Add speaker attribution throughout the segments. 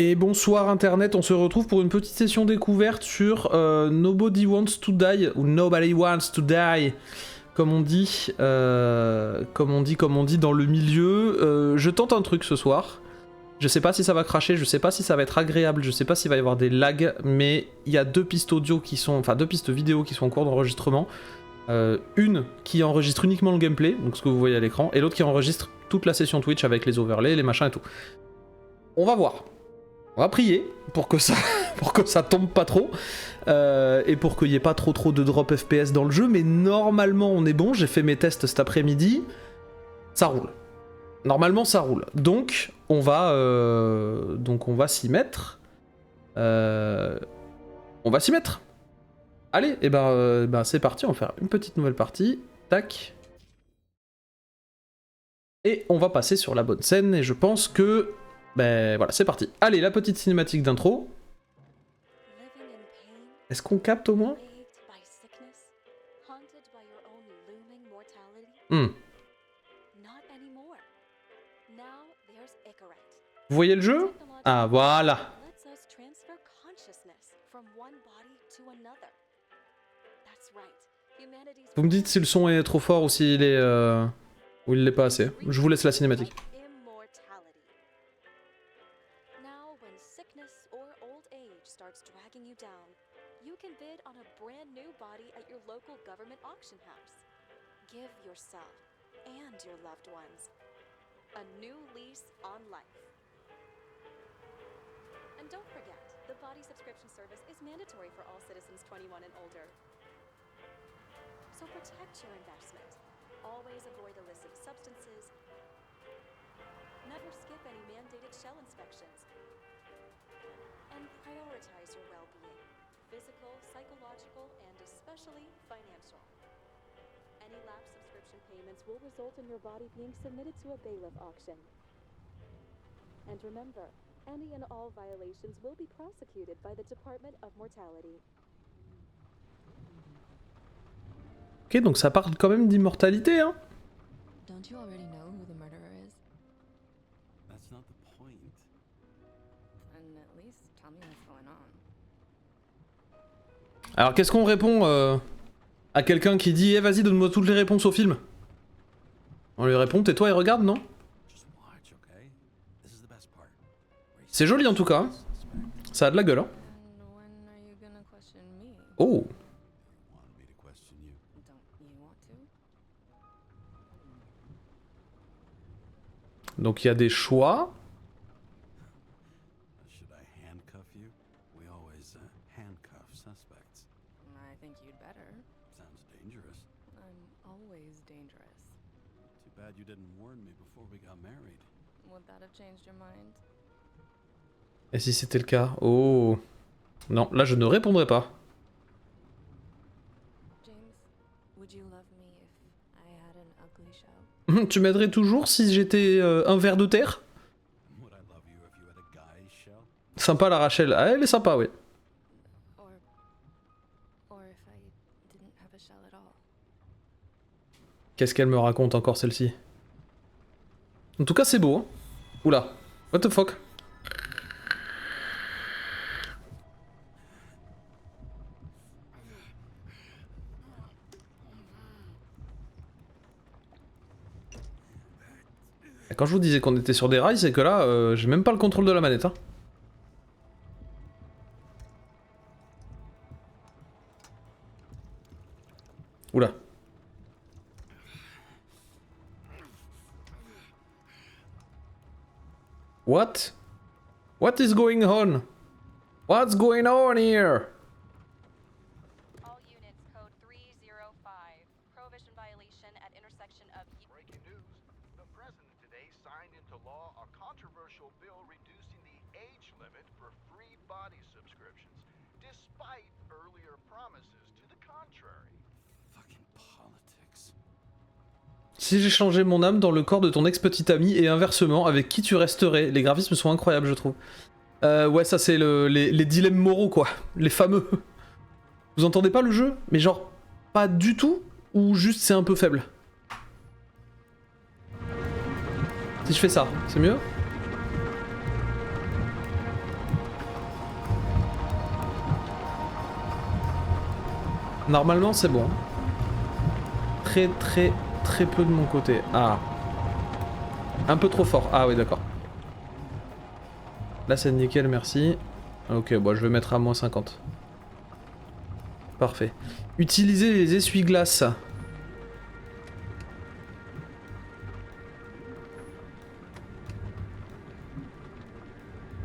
Speaker 1: Et bonsoir internet, on se retrouve pour une petite session découverte sur Nobody Wants to Die, ou Nobody Wants to Die, comme on dit dans le milieu. Je tente un truc ce soir. Je sais pas si ça va cracher, je sais pas si ça va être agréable, je sais pas s'il va y avoir des lags, mais il y a deux pistes audio qui sont, enfin deux pistes vidéo qui sont en cours d'enregistrement. Une qui enregistre uniquement le gameplay, donc ce que vous voyez à l'écran, et l'autre qui enregistre toute la session Twitch avec les overlays, les machins et tout. On va voir. On va prier pour que ça tombe pas trop et pour qu'il n'y ait pas trop de drop FPS dans le jeu, mais normalement on est bon, j'ai fait mes tests cet après-midi, ça roule. Normalement ça roule. Donc on va s'y mettre. On va s'y mettre. Allez, et ben c'est parti, on va faire une petite nouvelle partie. Tac. Et on va passer sur la bonne scène, et je pense que... Ben voilà, c'est parti. Allez, la petite cinématique d'intro. Est-ce qu'on capte au moins? Vous voyez le jeu? Ah, voilà. Vous me dites si le son est trop fort ou s'il est... ou il l'est pas assez. Je vous laisse la cinématique.
Speaker 2: Give yourself and your loved ones a new lease on life. And don't forget, the body subscription service is mandatory for all citizens 21 and older. So protect your investment. Always avoid illicit substances. Never skip any mandated shell inspections. And prioritize your well-being, physical, psychological, and especially financial. Any lapsed subscription payments will result in your body being submitted to a bailiff auction. And remember, any and all violations will be prosecuted by the Department of Mortality.
Speaker 1: Ok, donc ça parle quand même d'immortalité, hein.
Speaker 3: Don't you already know who the murderer is?
Speaker 4: That's not the point.
Speaker 3: And at least tell me what's going on.
Speaker 1: Alors qu'est-ce qu'on répond à quelqu'un qui dit eh vas-y donne-moi toutes les réponses au film? On lui répond tais-toi et regarde, non? C'est joli en tout cas, hein. Ça a de la gueule, hein.
Speaker 3: And when are you gonna question me?
Speaker 1: Oh.
Speaker 3: Don't you want to?
Speaker 1: Donc il y a des choix.
Speaker 4: Should I handcuff you? We always handcuff suspects.
Speaker 3: I think you'd better.
Speaker 4: Sounds dangerous.
Speaker 3: I'm always dangerous.
Speaker 4: Too bad you didn't warn me before we got married.
Speaker 3: Would that have changed your mind?
Speaker 1: Et si c'était le cas? Oh. Non, là je ne répondrai pas.
Speaker 3: James, would you love me if I had an ugly show?
Speaker 1: Tu m'aiderais toujours si j'étais un ver de terre?
Speaker 4: Would I love you if you had a guy's shell?
Speaker 1: Sympa la Rachel. Ah, elle est sympa, oui.
Speaker 3: Or if I didn't have a shell at all?
Speaker 1: Qu'est-ce qu'elle me raconte encore celle-ci? En tout cas c'est beau, hein. Oula. What the fuck? Quand je vous disais qu'on était sur des rails, c'est que là, j'ai même pas le contrôle de la manette, hein. Oula. What? What is going on? What's going on here?
Speaker 2: All units, code 305. Prohibition violation at intersection of...
Speaker 5: Breaking news. The president today signed into law a controversial bill reducing the age limit for free body subscriptions, despite earlier promises to the contrary.
Speaker 4: Fucking politics.
Speaker 1: Si j'ai changé mon âme dans le corps de ton ex-petit ami et inversement, avec qui tu resterais? Les graphismes sont incroyables, je trouve. Ouais, ça c'est les dilemmes moraux, quoi. Les fameux. Vous entendez pas le jeu? Mais genre, pas du tout? Ou juste c'est un peu faible? Si je fais ça, c'est mieux? Normalement c'est bon. Très peu de mon côté. Ah. Un peu trop fort. Ah oui d'accord. Là c'est nickel, merci. Ok, bon je vais mettre à moins 50. Parfait. Utilisez les essuie-glaces.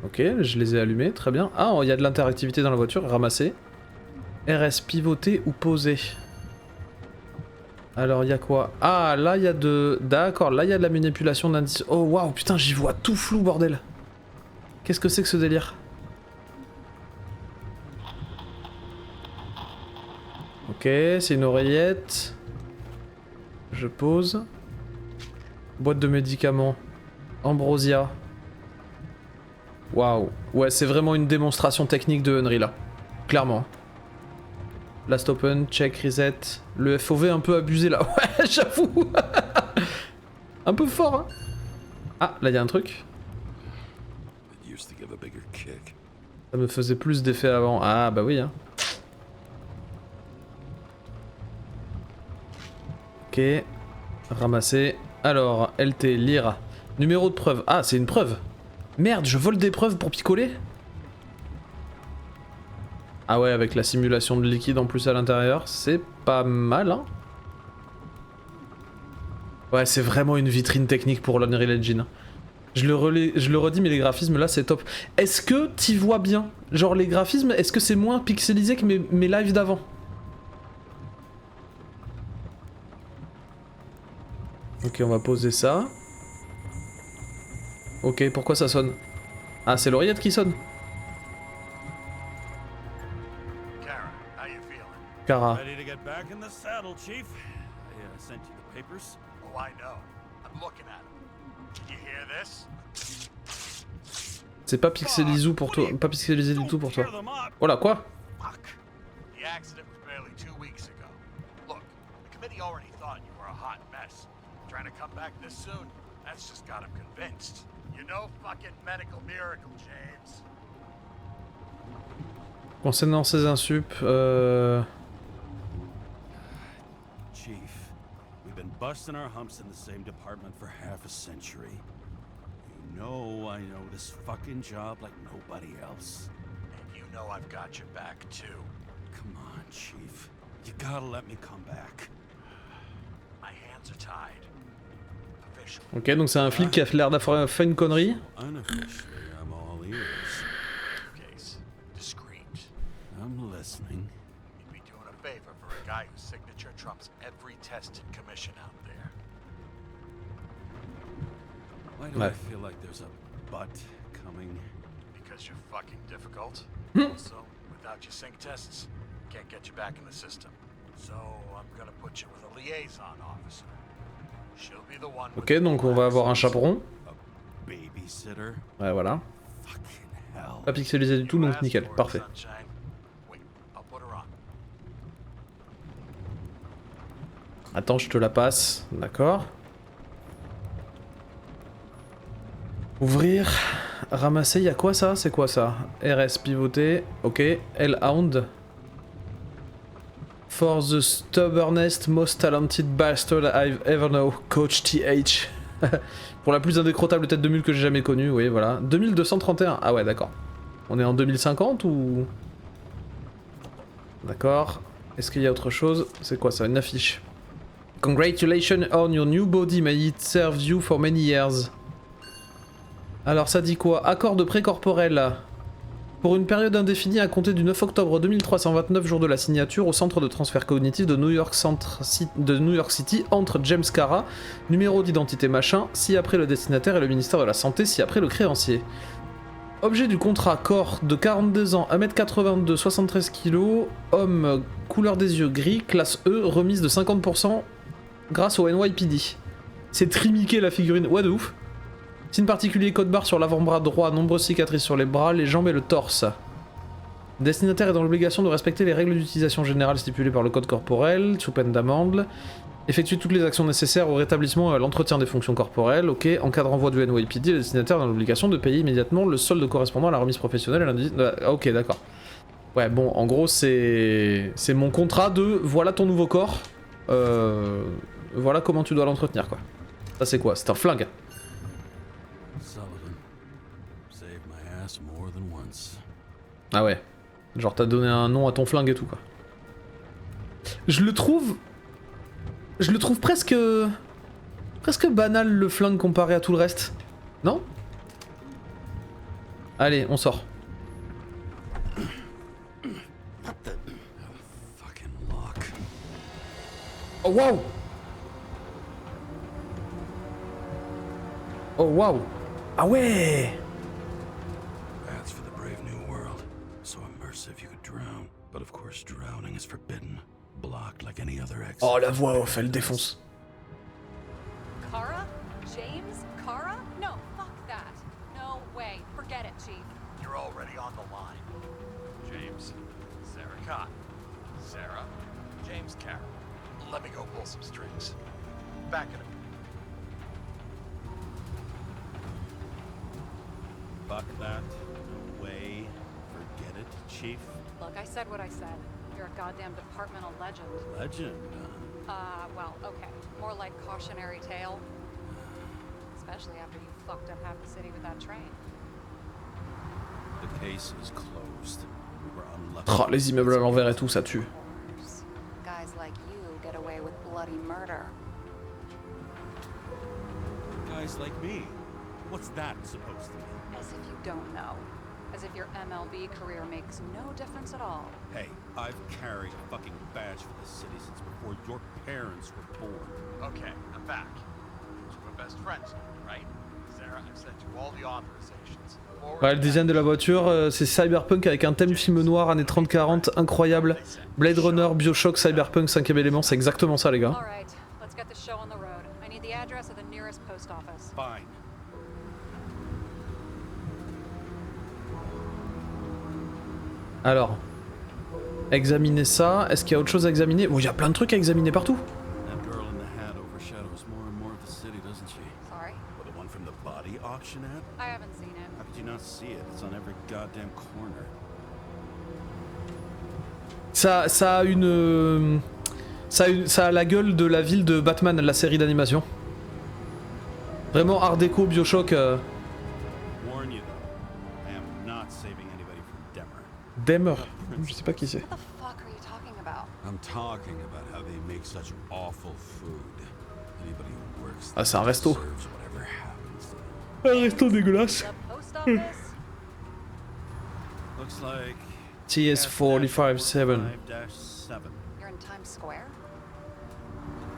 Speaker 1: Ok, je les ai allumés, très bien. Ah, il y a de l'interactivité dans la voiture, ramasser. RS pivoter ou poser. Alors il y a quoi? Ah, là il y a de... D'accord, là il y a de la manipulation d'indices. Oh waouh, putain, j'y vois tout flou, bordel. Qu'est-ce que c'est que ce délire? Ok, c'est une oreillette. Je pose. Boîte de médicaments. Ambrosia. Waouh. Ouais, c'est vraiment une démonstration technique de Unreal là. Clairement. Last open, check, reset. Le FOV un peu abusé là. Ouais, j'avoue. Un peu fort, hein. Ah, là il y a un truc. Ça me faisait plus d'effet avant. Ah, bah oui, hein. Ok. Ramasser. Alors, LT, lire. Numéro de preuve. Ah, c'est une preuve. Merde, je vole des preuves pour picoler? Ah ouais, avec la simulation de liquide en plus à l'intérieur, c'est pas mal, hein. Ouais, c'est vraiment une vitrine technique pour l'Unreal Engine. Je le redis, mais les graphismes là, c'est top. Est-ce que t'y vois bien? Genre les graphismes, est-ce que c'est moins pixelisé que mes lives d'avant? Ok, on va poser ça. Ok, pourquoi ça sonne? Ah, c'est l'oreillette qui sonne.
Speaker 5: Kara, how you feeling?
Speaker 1: Kara.
Speaker 4: Ready to get back in the saddle, Chief? I sent you the papers.
Speaker 5: Oh, I know. I'm looking at them. Did you hear this?
Speaker 1: C'est pas pixelisé pour toi, pas pixelisé du tout pour toi. Oh là, quoi?
Speaker 5: Fuck. The accident was barely 2 weeks ago. Look, the committee already thought you were a hot mess. Trying to come back this soon, that's just got them convinced. You know fucking medical miracle, James.
Speaker 1: Concernant ces insup,
Speaker 4: Chief, we've been busting our humps in the same department for half a century. You know I know this fucking job like nobody else.
Speaker 5: And you know I've got your back too.
Speaker 4: Come on, Chief. You gotta let me come back.
Speaker 5: My hands are tied. Official.
Speaker 1: ok, donc c'est un flic qui a l'air d'avoir fait une connerie.
Speaker 4: Unofficially, I'm all ears.
Speaker 5: Case. Discreet.
Speaker 4: I'm listening.
Speaker 5: You'd be doing a favor for a guy whose signature trumps every test and commission out there.
Speaker 4: Why do I feel like there's a butt coming?
Speaker 5: Because you're fucking difficult. Also, without your sync tests, can't get you back in the system. So I'm gonna put you with a liaison officer. She'll be the one with
Speaker 1: Ok, donc on va avoir un chaperon.
Speaker 4: A babysitter?
Speaker 1: Ouais, voilà.
Speaker 4: Fucking hell.
Speaker 1: Pas pixelisé du tout, donc nickel, parfait.
Speaker 5: Wait, I'll put her on.
Speaker 1: Attends, je te la passe, d'accord. Ouvrir, ramasser, y a quoi ça? C'est quoi ça? RS pivoter, ok. L-Hound. For the stubbornest, most talented bastard I've ever known, Coach TH. Pour la plus indécrottable tête de mule que j'ai jamais connue, oui, voilà. 2231, ah ouais, d'accord. On est en 2050 ou... D'accord. Est-ce qu'il y a autre chose? C'est quoi ça? Une affiche. Congratulations on your new body, may it serve you for many years. Alors ça dit quoi? Accord de pré-corporel. Pour une période indéfinie à compter du 9 octobre 2329, jour de la signature, au centre de transfert cognitif de New York City, entre James Kara, numéro d'identité machin, si après le destinataire et le ministère de la Santé, si après le créancier. Objet du contrat, corps de 42 ans, 1m82, 73 kg, homme, couleur des yeux gris, classe E, remise de 50% grâce au NYPD. C'est trimiqué la figurine, ouais de ouf. Signe particulier, code barre sur l'avant-bras droit, nombreuses cicatrices sur les bras, les jambes et le torse. Destinataire est dans l'obligation de respecter les règles d'utilisation générale stipulées par le code corporel, sous peine d'amende. Effectue toutes les actions nécessaires au rétablissement et à l'entretien des fonctions corporelles, ok. En cas de renvoi du NYPD, le destinataire est dans l'obligation de payer immédiatement le solde correspondant à la remise professionnelle et l'indice... ok, d'accord. Ouais, bon, en gros, c'est mon contrat de voilà ton nouveau corps, voilà comment tu dois l'entretenir, quoi. Ça, c'est quoi? C'est un flingue.
Speaker 4: Sullivan saved my ass more than once.
Speaker 1: Ah ouais. Genre, t'as donné un nom à ton flingue et tout, quoi. Je le trouve presque banal, le flingue, comparé à tout le reste. Non? Allez, on sort.
Speaker 4: Fucking lock.
Speaker 1: Oh waouh! Oh waouh! Ah ouais!
Speaker 4: That's for the brave new world. So immersive you could drown. But of course drowning is forbidden. Blocked like any other exit.
Speaker 1: Oh la voix off, elle défonce.
Speaker 2: Kara? James? Kara? No, fuck that. No way. Forget it, Chief.
Speaker 5: You're already on the line. James, Sarah Cotton. Sarah, James Carroll. Let me go pull some strings. Back in a
Speaker 4: Fuck that. No way. Forget it, Chief.
Speaker 2: Look, I said what I said. You're a goddamn departmental legend.
Speaker 4: Legend.
Speaker 2: Well, okay. More like cautionary tale. Especially after you fucked up half the city with that train.
Speaker 4: The case is closed. We were unlucky.
Speaker 1: Oh, les immeubles à l'envers et tout, ça tue.
Speaker 2: Guys like you get away with bloody murder.
Speaker 4: Guys like me. What's that supposed to mean?
Speaker 2: As if you don't know. As if your MLB career makes no difference at all.
Speaker 4: Hey, I've carried a fucking badge for this city since before your parents were born.
Speaker 5: Okay, I'm back. So we're best friends now, right? Sarah, I've sent you all the authorizations.
Speaker 1: Ouais, le design de la voiture, c'est Cyberpunk avec un thème film noir années 30-40, incroyable. Blade Runner, Bioshock, Cyberpunk, 5ème élément, c'est exactement ça les gars.
Speaker 2: All right, let's get the show on the road. I need the address of the nearest post office.
Speaker 4: Fine.
Speaker 1: Alors, examiner ça, est-ce qu'il y a autre chose à examiner? Oh, il y a plein de trucs à examiner partout.
Speaker 4: That girl in the hat overshadows more and more of the city, doesn't she?
Speaker 2: Sorry,
Speaker 4: Well, the one from the body auction ad?
Speaker 2: I haven't seen it.
Speaker 4: How could you not see it? It's on every goddamn corner.
Speaker 1: Ça a une... Ça a la gueule de la ville de Batman, la série d'animation. Vraiment art déco, Bioshock.
Speaker 4: Warn you though, I am not saving anybody from Demer.
Speaker 1: Demer. Je sais pas qui c'est.
Speaker 2: What the fuck are you talking about?
Speaker 4: I'm talking about how they make such awful food. Anybody who works
Speaker 1: Ah, c'est un resto.
Speaker 4: deserves whatever happens to them.
Speaker 1: Un resto dégueulasse.
Speaker 2: The post office?
Speaker 4: Looks like
Speaker 1: TS45-7
Speaker 4: 5-7.
Speaker 2: You're in Times Square?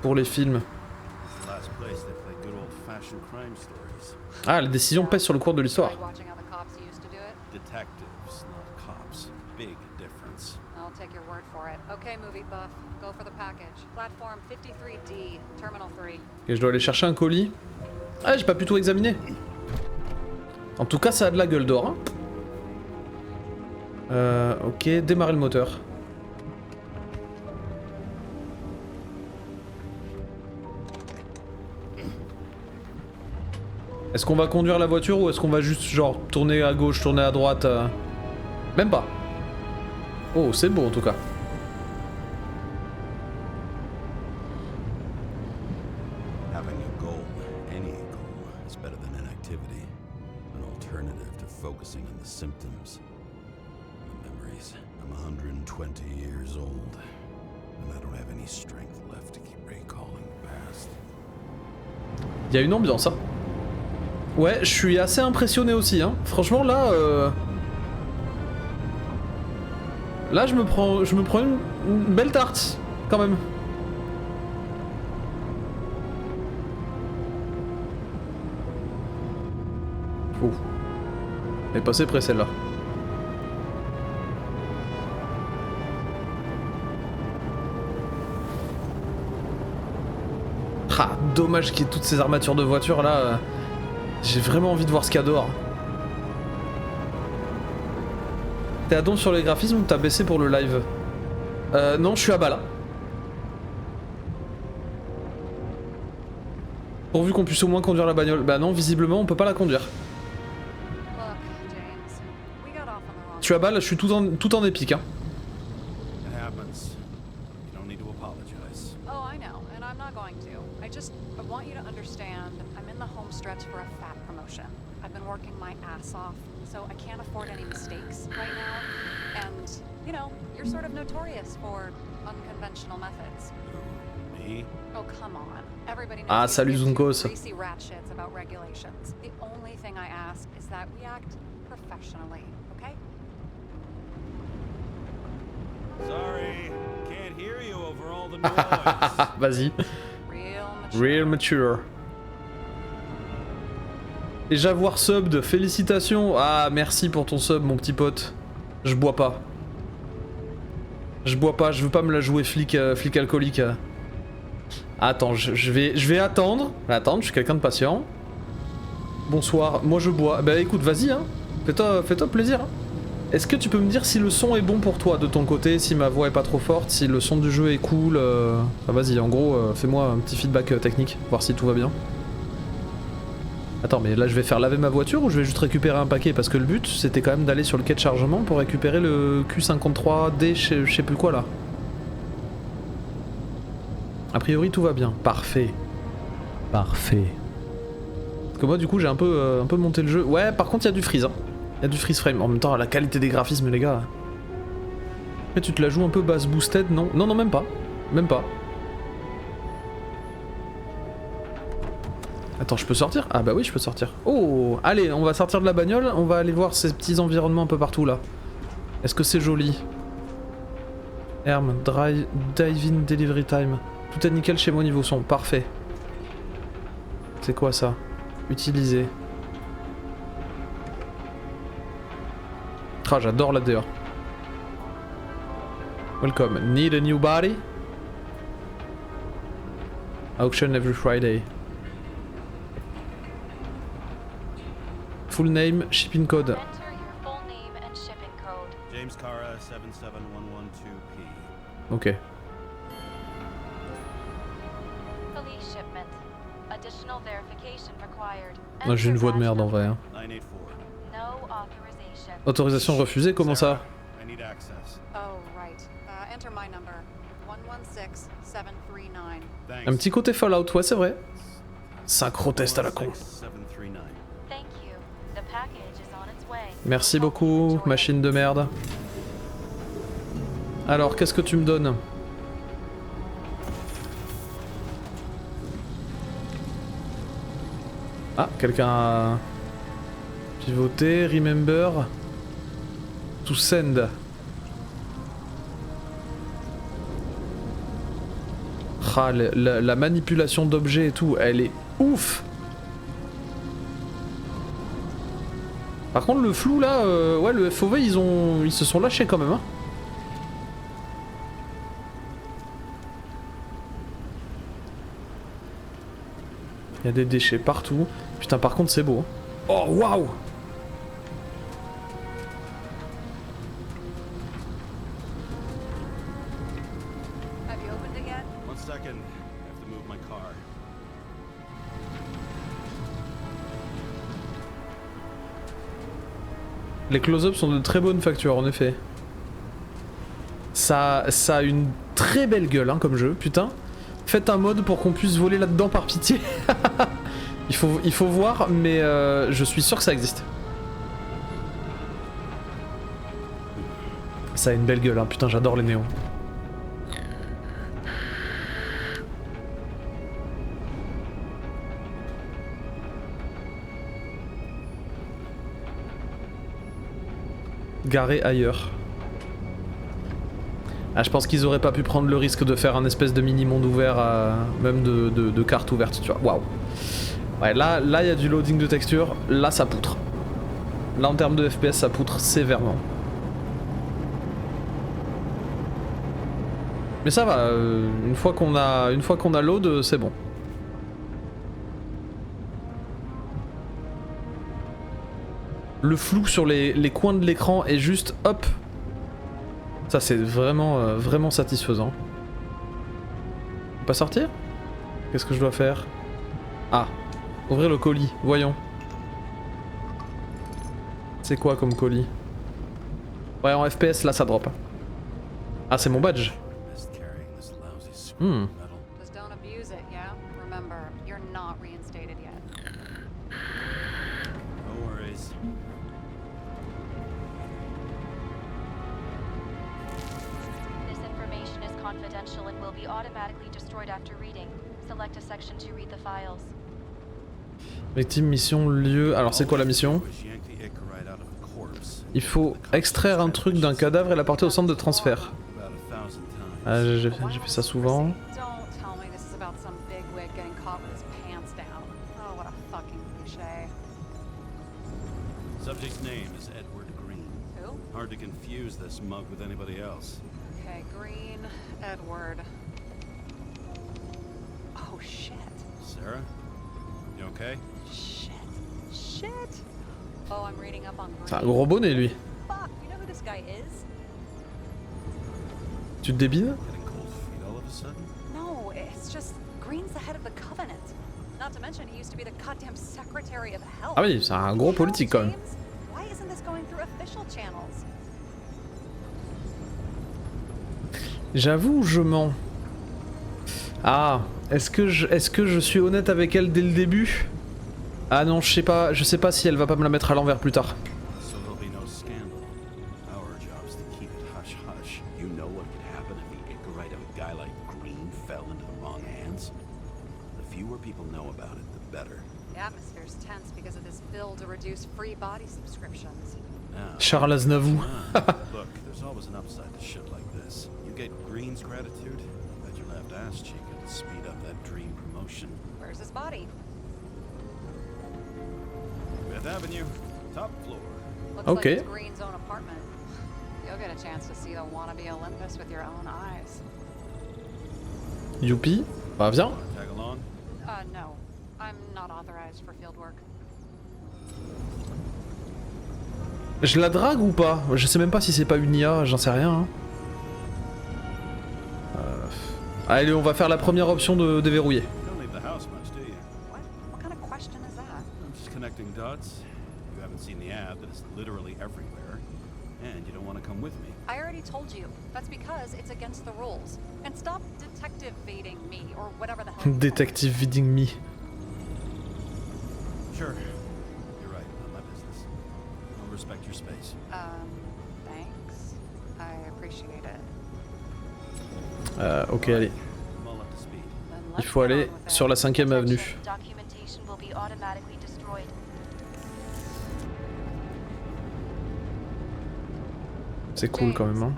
Speaker 1: pour les films.
Speaker 4: It's the last place they play good old-fashioned crime stories.
Speaker 1: Ah, la décision pèse sur le cours de l'histoire.
Speaker 2: Like watching how the cops used to do it?
Speaker 4: Detectives, not cops. Big difference.
Speaker 2: I'll take your word for it. Okay, movie buff. Go for the package. Platform 53D, Terminal 3.
Speaker 1: Et je dois aller chercher un colis. Ah, j'ai pas pu tout examiner. En tout cas, ça a de la gueule d'or. Hein. Ok, démarrer le moteur. Est-ce qu'on va conduire la voiture ou est-ce qu'on va juste genre tourner à gauche, tourner à droite Même pas. Oh, c'est beau en tout cas.
Speaker 4: Having a goal, any goal, is better than inactivity. An alternative to focusing on the symptoms. The memories. I'm 120 years old, and I don't have any strength left to keep recalling the past.
Speaker 1: Il y a une ambiance, hein. Ouais, je suis assez impressionné aussi, hein. Franchement, là, là, je me prends une belle tarte, quand même. Ouh. Elle est passée près celle-là. Ah, dommage qu'il y ait toutes ces armatures de voiture là. J'ai vraiment envie de voir ce qu'il y a dehors. T'es à don sur les graphismes ou t'as baissé pour le live? Non, je suis à bas là. Pourvu qu'on puisse au moins conduire la bagnole. Bah non, visiblement on peut pas la conduire.
Speaker 2: Look, James, we got off on the
Speaker 1: Tu as balle, je suis tout en épique. Hein.
Speaker 4: It happens. You don't need to apologize.
Speaker 6: Oh, I know, and I'm not going to. I want you to understand I'm in the home stretch for a fat promotion. I've been working my ass off, so I can't afford any mistakes right now. And, you know, you're sort of notorious for unconventional methods.
Speaker 4: Me?
Speaker 6: Oh, come on. Everybody knows
Speaker 1: Ah,
Speaker 6: you
Speaker 1: salut
Speaker 6: give two
Speaker 1: Zunkos.
Speaker 6: greasy rat shits about regulations. The only thing I ask is that we act professionally, okay?
Speaker 4: Sorry, can't hear you over all the noise.
Speaker 1: Vas-y.
Speaker 6: Real mature.
Speaker 1: Real mature. Déjà voir sub de félicitations. Ah, merci pour ton sub, mon petit pote. Je bois pas. Je bois pas, je veux pas me la jouer flic alcoolique. Attends, je vais attendre. Attendre, je suis quelqu'un de patient. Bonsoir, moi je bois. Bah écoute, vas-y, hein. Fais-toi plaisir. Hein. Est-ce que tu peux me dire si le son est bon pour toi de ton côté, si ma voix est pas trop forte, si le son du jeu est cool Enfin, vas-y, en gros, fais-moi un petit feedback technique, voir si tout va bien. Attends, mais là je vais faire laver ma voiture ou je vais juste récupérer un paquet? Parce que le but c'était quand même d'aller sur le quai de chargement pour récupérer le Q53D, je sais plus quoi là. A priori tout va bien. Parfait. Parfait. Parce que moi du coup j'ai un peu monté le jeu. Ouais, par contre il y a du freeze. Hein. Il y a du freeze frame. En même temps, la qualité des graphismes, les gars. Mais tu te la joues un peu bass boosted, non? Non, non, même pas. Même pas. Attends, je peux sortir? Ah bah oui, je peux sortir. Oh, allez, on va sortir de la bagnole, on va aller voir ces petits environnements un peu partout là. Est-ce que c'est joli? Herm, dive-in delivery time. Tout est nickel chez moi niveau son, parfait. C'est quoi ça? Utiliser. Ah, j'adore la DA. Welcome. Need a new body? Auction every Friday. Full name, shipping code.
Speaker 2: Enter your full name and shipping code.
Speaker 4: James Cara 77112P.
Speaker 1: Ok.
Speaker 2: Police shipment. Additional verification required.
Speaker 1: Ah, j'ai une voix de merde en vrai. Hein.
Speaker 4: 984.
Speaker 2: No authorization.
Speaker 1: Autorisation refusée, comment ça?
Speaker 4: I need access.
Speaker 6: Oh, right. Enter my number. 116739.
Speaker 4: Thanks.
Speaker 1: Un petit côté Fallout, ouais c'est vrai. Synchro test à la con.
Speaker 4: 739.
Speaker 2: Thank you. The package is on its way.
Speaker 1: Merci beaucoup, machine de merde. Alors, qu'est-ce que tu me donnes? Ah, quelqu'un a pivoté, remember to send. Ah, la manipulation d'objets et tout, elle est ouf. Par contre le flou là, ouais le FOV ils se sont lâchés quand même hein. Il y a des déchets partout. Putain par contre c'est beau. Oh waouh.
Speaker 6: Have you opened it yet?
Speaker 4: 1 second. I have to move my car.
Speaker 1: Les close-ups sont de très bonne facture en effet. Ça a une très belle gueule hein, comme jeu, putain. Faites un mode pour qu'on puisse voler là-dedans par pitié. il faut voir, mais je suis sûr que ça existe. Ça a une belle gueule, hein. Putain j'adore les néons. Garé ailleurs. Ah, je pense qu'ils auraient pas pu prendre le risque de faire un espèce de mini monde ouvert, même de carte ouverte, tu vois. Waouh. Ouais, là, il y a du loading de texture. Là, ça poutre. Là, en termes de FPS, ça poutre sévèrement. Mais ça va. Une fois qu'on a load, c'est bon. Le flou sur les coins de l'écran est juste hop. Ça c'est vraiment vraiment satisfaisant. Pas sortir? Qu'est-ce que je dois faire? Ah, ouvrir le colis, voyons. C'est quoi comme colis? Ouais, en FPS, là, ça drop. Ah, c'est mon badge.
Speaker 4: Missed carrying this lousy scrap
Speaker 1: Hmm.
Speaker 4: metal.
Speaker 6: Just don't abuse it, yeah? Remember, you're not reinstated yet.
Speaker 4: No worries.
Speaker 2: This information is confidential and will be automatically destroyed after reading. Select a section to read the files.
Speaker 1: Victime, mission, lieu. Alors, c'est quoi la mission?
Speaker 4: Was yank the Icarite out of a corpse.
Speaker 1: Il faut extraire un truc d'un cadavre et l'apporter au centre de transfert.
Speaker 4: About 1,000 times.
Speaker 1: Ah, j'ai fait ça souvent.
Speaker 6: Don't tell me this is about some bigwig getting caught with his pants down. Oh, what a fucking cliche.
Speaker 4: Subject's name is Edward Green.
Speaker 6: Who?
Speaker 4: Hard to confuse this mug with anybody else.
Speaker 6: Okay, Green, Edward. Oh, shit.
Speaker 4: Sarah? You okay?
Speaker 6: Shit. Shit. Oh, I'm reading up on Green.
Speaker 1: C'est un gros bonnet, lui.
Speaker 6: Fuck, you know who this guy is?
Speaker 1: Tu te débines?
Speaker 4: Getting cold feet all of a sudden?
Speaker 6: No, it's just Green's the head of the Covenant. Not to mention he used to be the goddamn Secretary of Health.
Speaker 1: Ah oui, c'est un gros politique quand même.
Speaker 6: James, why isn't this going through official channels?
Speaker 1: J'avoue, je mens. Ah, est-ce que je suis honnête avec elle dès le début? Ah non, je sais pas si elle va pas me la mettre à l'envers plus tard.
Speaker 4: So there'll be no scandal. Our job's to keep it hush hush. You know what could happen if the Icarite of a guy like Green fell into the wrong hands? The fewer people know about it, the better.
Speaker 6: The atmosphere's tense because of this bill to reduce free body subscriptions.
Speaker 4: Now,
Speaker 1: Charles Aznavour.
Speaker 4: look, there's always an upside to shit like this. You get Green's gratitude, bet your left ass cheek it'll speed up that dream promotion.
Speaker 6: Where's his body?
Speaker 4: Fifth Avenue, top floor.
Speaker 6: Looks
Speaker 1: Okay.
Speaker 6: like it's Green's own apartment. You'll get a chance to see the wannabe Olympus with your own eyes.
Speaker 1: Youpi. Bah viens.
Speaker 4: Wanna tag along?
Speaker 6: No. I'm not authorized for field work.
Speaker 1: Je la drague ou pas? Je sais même pas si c'est pas une IA, j'en sais rien. Hein. Allez, on va faire la première option de déverrouiller.
Speaker 4: You don't leave the house much, do you?
Speaker 6: What? What kind of question is that?
Speaker 4: I'm just connecting dots. You haven't seen the ad that is literally everywhere. And you don't want to come with me.
Speaker 6: I already told you. That's because it's against the rules. And stop detective baiting me or whatever the hell.
Speaker 1: Detective Feeding Me.
Speaker 4: Sure. You're right, not my business. I'll respect your space.
Speaker 6: Thanks. I appreciate it.
Speaker 1: Ok, allez.
Speaker 4: I'm all up to speed.
Speaker 6: Then
Speaker 1: Il
Speaker 6: let's
Speaker 1: faut
Speaker 6: get
Speaker 1: aller
Speaker 6: on with
Speaker 1: sur
Speaker 6: it.
Speaker 1: la 5ème avenue.
Speaker 2: Documentation will be automatically destroyed.
Speaker 1: C'est cool quand même. Hein.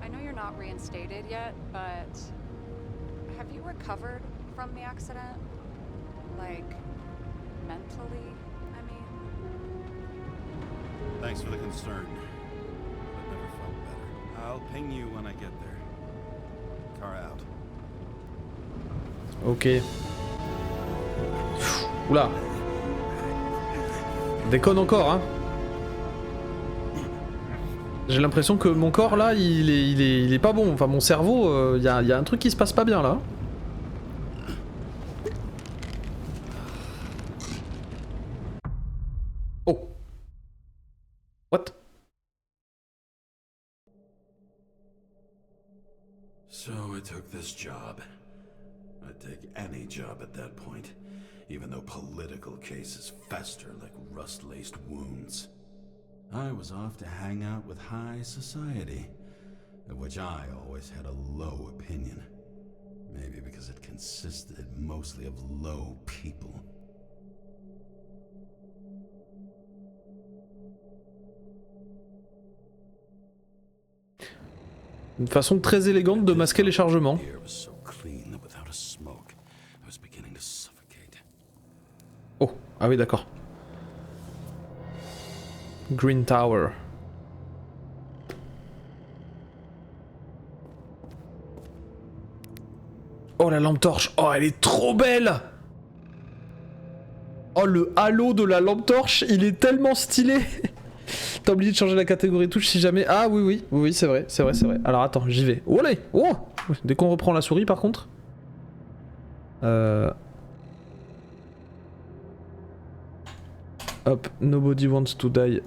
Speaker 6: I know you're not reinstated yet, but have you recovered from the accident? Like, mentally, I mean?
Speaker 4: Thanks for the concern. But never felt better. I'll ping you when I get there. Car out.
Speaker 1: Ok. Oula. Déconne encore, hein. J'ai l'impression que mon corps là, il est pas bon. Enfin, mon cerveau, y a un truc qui se passe pas bien là. Oh. What?
Speaker 4: So I took this job. I'd take any job at that point, even though political cases fester like rust-laced wounds. I was off to hang out with high society, of which I always had a low opinion. Maybe because it consisted mostly of low people.
Speaker 1: Une façon très élégante de masquer les chargements.
Speaker 4: The air was so clean that without a smoke, I was beginning to suffocate.
Speaker 1: Oh, ah oui d'accord. Green Tower. Oh la lampe torche. Oh elle est trop belle. Oh le halo de la lampe torche, il est tellement stylé. T'as oublié de changer la catégorie touche si jamais... Ah oui c'est vrai. Alors attends, j'y vais. Oh allez. Oh. Dès qu'on reprend la souris par contre. Hop, nobody wants to die.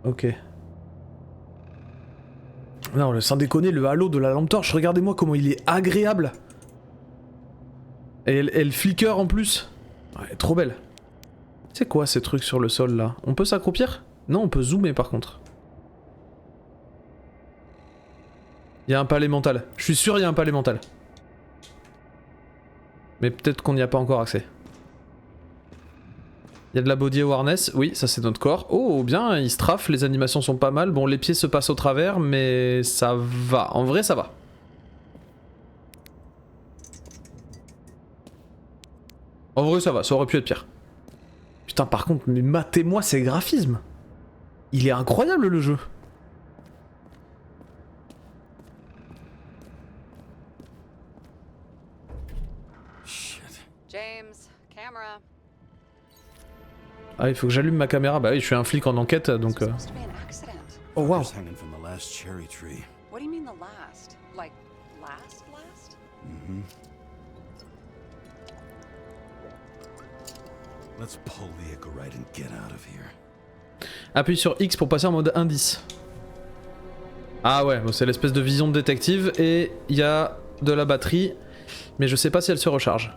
Speaker 1: Ok. Non, sans déconner, le halo de la lampe torche, regardez-moi comment il est agréable. Et elle flicker en plus. Ouais, trop belle. C'est quoi ces trucs sur le sol là? On peut s'accroupir? Non, on peut zoomer par contre. Il y a un palais mental. Je suis sûr il y a un palais mental. Mais peut-être qu'on n'y a pas encore accès. Il y a de la body awareness. Oui, ça c'est notre corps. Oh, bien, il se traffe, les animations sont pas mal. Bon, les pieds se passent au travers, mais ça va. En vrai, ça va. En vrai, ça va. Ça aurait pu être pire. Putain, par contre, mais matez-moi ces graphismes. Il est incroyable le jeu.
Speaker 6: James, camera.
Speaker 1: Ah, il faut que j'allume ma caméra. Bah oui, je suis un flic en enquête, donc...
Speaker 6: This was supposed to be an accident.
Speaker 1: Oh, wow.
Speaker 4: Just hanging from the last cherry tree.
Speaker 6: What do you mean the last? Like, last?
Speaker 4: Mm-hmm. Let's pull the Icarite and get out of here.
Speaker 1: Appuie sur X pour passer en mode indice. Ah ouais, bon, c'est l'espèce de vision de détective et il y a de la batterie, mais je sais pas si elle se recharge.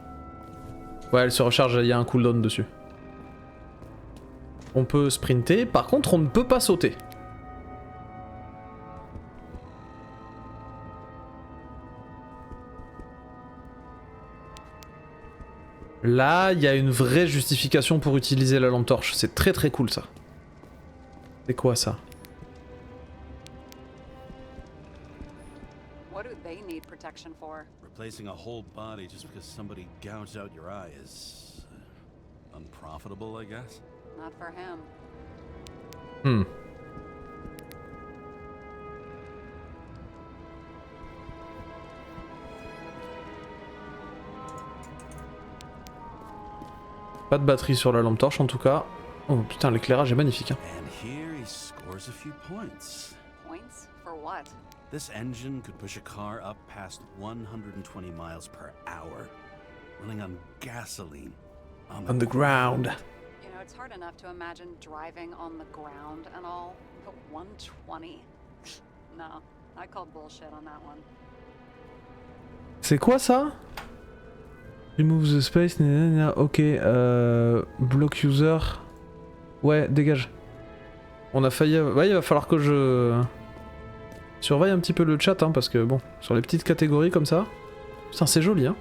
Speaker 1: Ouais, elle se recharge, il y a un cooldown dessus. On peut sprinter, par contre on ne peut pas sauter. Là, il y a une vraie justification pour utiliser la lampe torche, c'est très très cool ça. C'est quoi ça?
Speaker 6: What do they need protection for?
Speaker 4: Replacing a whole body just because somebody gouged out your eye is unprofitable, I guess.
Speaker 6: Not for him.
Speaker 1: Hmm. Pas de batterie sur la lampe torche en tout cas. Oh putain, l'éclairage est magnifique. Hein.
Speaker 4: And here he scores a few points.
Speaker 6: Points? For what?
Speaker 4: This engine could push a car up past 120 miles per hour, running on gasoline.
Speaker 1: On the ground.
Speaker 6: You know, it's hard enough to imagine driving on the ground and all, but 120? No, I call bullshit on that one.
Speaker 1: C'est quoi ça? Remove the space, ok, block user. Ouais, dégage. On a failli... Ouais, il va falloir que je... surveille un petit peu le chat, hein, parce que bon, sur les petites catégories comme ça... Putain, c'est joli, hein.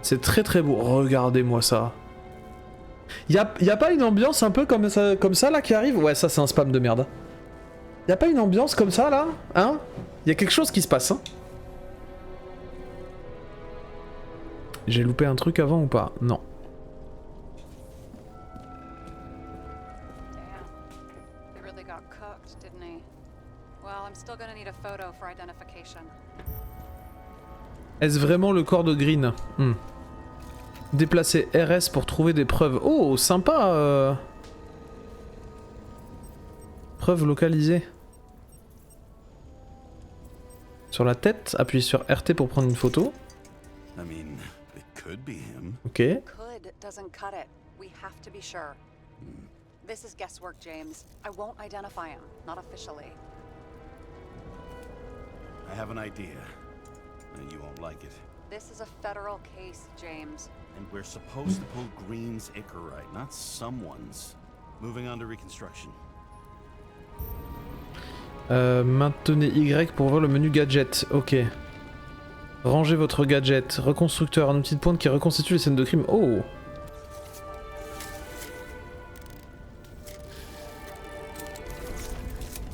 Speaker 1: C'est très très beau. Regardez-moi ça. Y a pas une ambiance un peu comme ça là qui arrive? Ouais, ça c'est un spam de merde. Y a pas une ambiance comme ça là? Hein? Y a quelque chose qui se passe, hein? J'ai loupé un truc avant ou pas? Non.
Speaker 6: Damn. He really got cooked, didn't he? Well, I'm still gonna need a photo for identification.
Speaker 1: Est-ce vraiment le corps de Green? Déplacer RS pour trouver des preuves. Oh, sympa. Preuves localisées. Sur la tête, appuie sur RT pour prendre une photo.
Speaker 4: I mean, it could be him.
Speaker 1: Ok.
Speaker 6: Could doesn't cut it. We have to be sure. This is guesswork, James. I won't identify him, not officially.
Speaker 4: I have an idea. And you won't like it.
Speaker 6: This is a federal case, James.
Speaker 4: And we're supposed to pull Green's Icarite, not someone's. Moving on to reconstruction.
Speaker 1: Maintenez Y pour voir le menu gadget. Ok. Rangez votre gadget. Reconstructeur, un outil de pointe qui reconstitue les scènes de crime. Oh.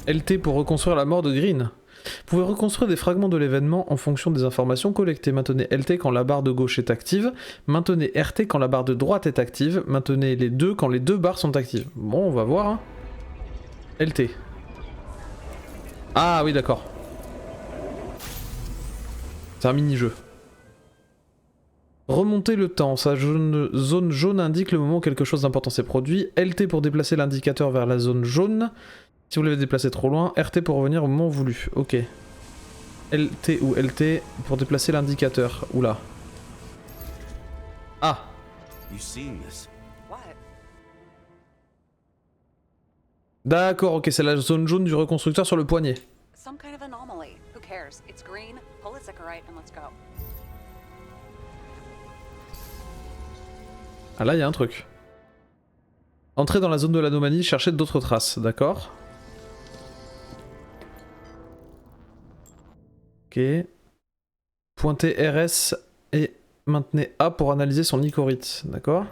Speaker 1: LT pour reconstruire la mort de Green. Vous pouvez reconstruire des fragments de l'événement en fonction des informations collectées. Maintenez LT quand la barre de gauche est active. Maintenez RT quand la barre de droite est active. Maintenez les deux quand les deux barres sont actives. Bon, on va voir. Hein. LT. Ah oui, d'accord. C'est un mini-jeu. Remontez le temps. Sa zone jaune indique le moment où quelque chose d'important s'est produit. LT pour déplacer l'indicateur vers la zone jaune. Si vous l'avez déplacé trop loin, RT pour revenir au moment voulu. Ok. LT ou LT pour déplacer l'indicateur. Oula. Ah.
Speaker 4: You seen this?
Speaker 6: What?
Speaker 1: D'accord, ok, c'est la zone jaune du reconstructeur sur le poignet.
Speaker 6: some kind of anomaly. Who cares? It's green, pull its Sycarite, and let's go.
Speaker 1: Ah là, il y a un truc. Entrez dans la zone de l'anomalie, cherchez d'autres traces, d'accord. Ok. Pointez RS et maintenez A pour analyser son ichorite, d'accord.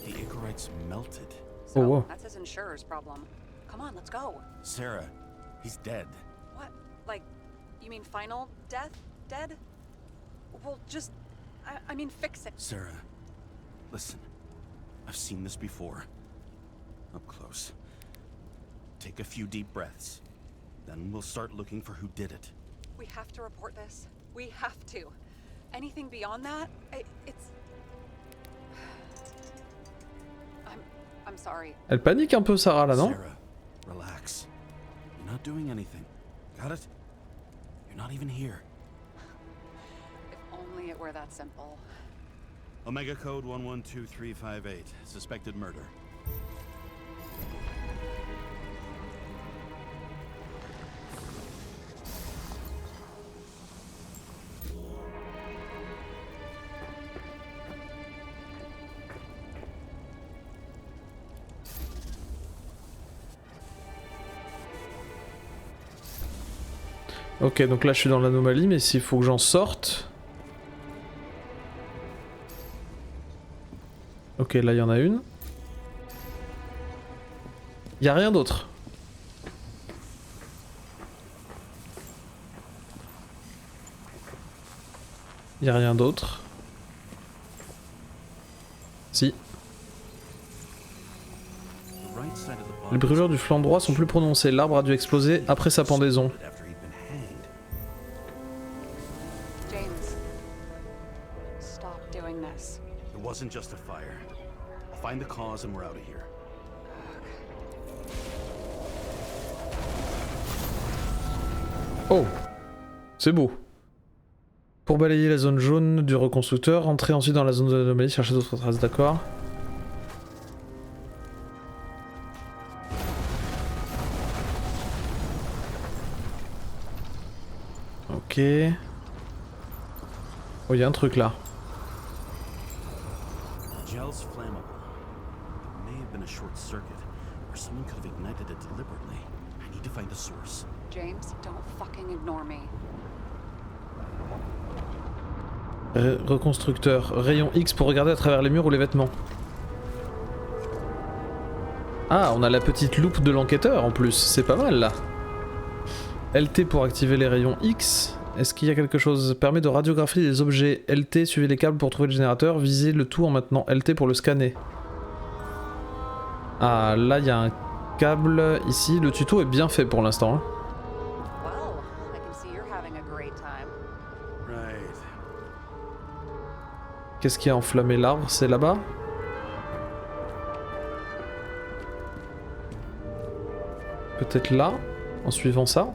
Speaker 4: The Ichorite's melted.
Speaker 6: So,
Speaker 1: Oh, wow.
Speaker 6: that's his insurer's problem. Come on, let's go.
Speaker 4: Sarah, he's dead.
Speaker 6: What? Like, you mean final death? Dead? Well, just, I mean fix it.
Speaker 4: Sarah, listen. I've seen this before. Up close. Take a few deep breaths. Then we'll start looking for who did it.
Speaker 6: We have to report this. We have to. Anything beyond that, it's... I'm sorry.
Speaker 1: Elle panique un peu Sarah là, non?
Speaker 4: Sarah, relax. You're not doing anything. Got it? You're not even here.
Speaker 6: If only it were that simple.
Speaker 4: Omega code 112358. Suspected murder.
Speaker 1: Ok, donc là je suis dans l'anomalie, mais s'il faut que j'en sorte... Ok, là il y en a une. Il y a rien d'autre. Il y a rien d'autre. Si. Les brûlures du flanc droit sont plus prononcées. L'arbre a dû exploser après sa pendaison.
Speaker 6: James, stop doing this.
Speaker 4: It wasn't just a fire. I'll find the cause and we're out of here.
Speaker 1: Oh, c'est beau. Pour balayer la zone jaune du reconstructeur, entrez ensuite dans la zone de l'anomalie, cherchez d'autres traces, d'accord. Ok. Oh, il y a un truc là.
Speaker 4: Gel's flammable. It may have been a short circuit, or someone could have ignited it deliberately. I need to find the source.
Speaker 6: James, don't fucking ignore me.
Speaker 1: Reconstructeur. Rayon X pour regarder à travers les murs ou les vêtements. Ah, on a la petite loupe de l'enquêteur en plus. C'est pas mal là. LT pour activer les rayons X. Est-ce qu'il y a quelque chose? Permet de radiographier les objets. LT, suivez les câbles pour trouver le générateur. Visez le tout en maintenant LT pour le scanner. Ah, là il y a un câble ici. Le tuto est bien fait pour l'instant. Hein.
Speaker 6: Well, I can see you're having a great time.
Speaker 4: Right.
Speaker 1: Qu'est-ce qui a enflammé l'arbre? C'est là-bas? Peut-être là, en suivant ça.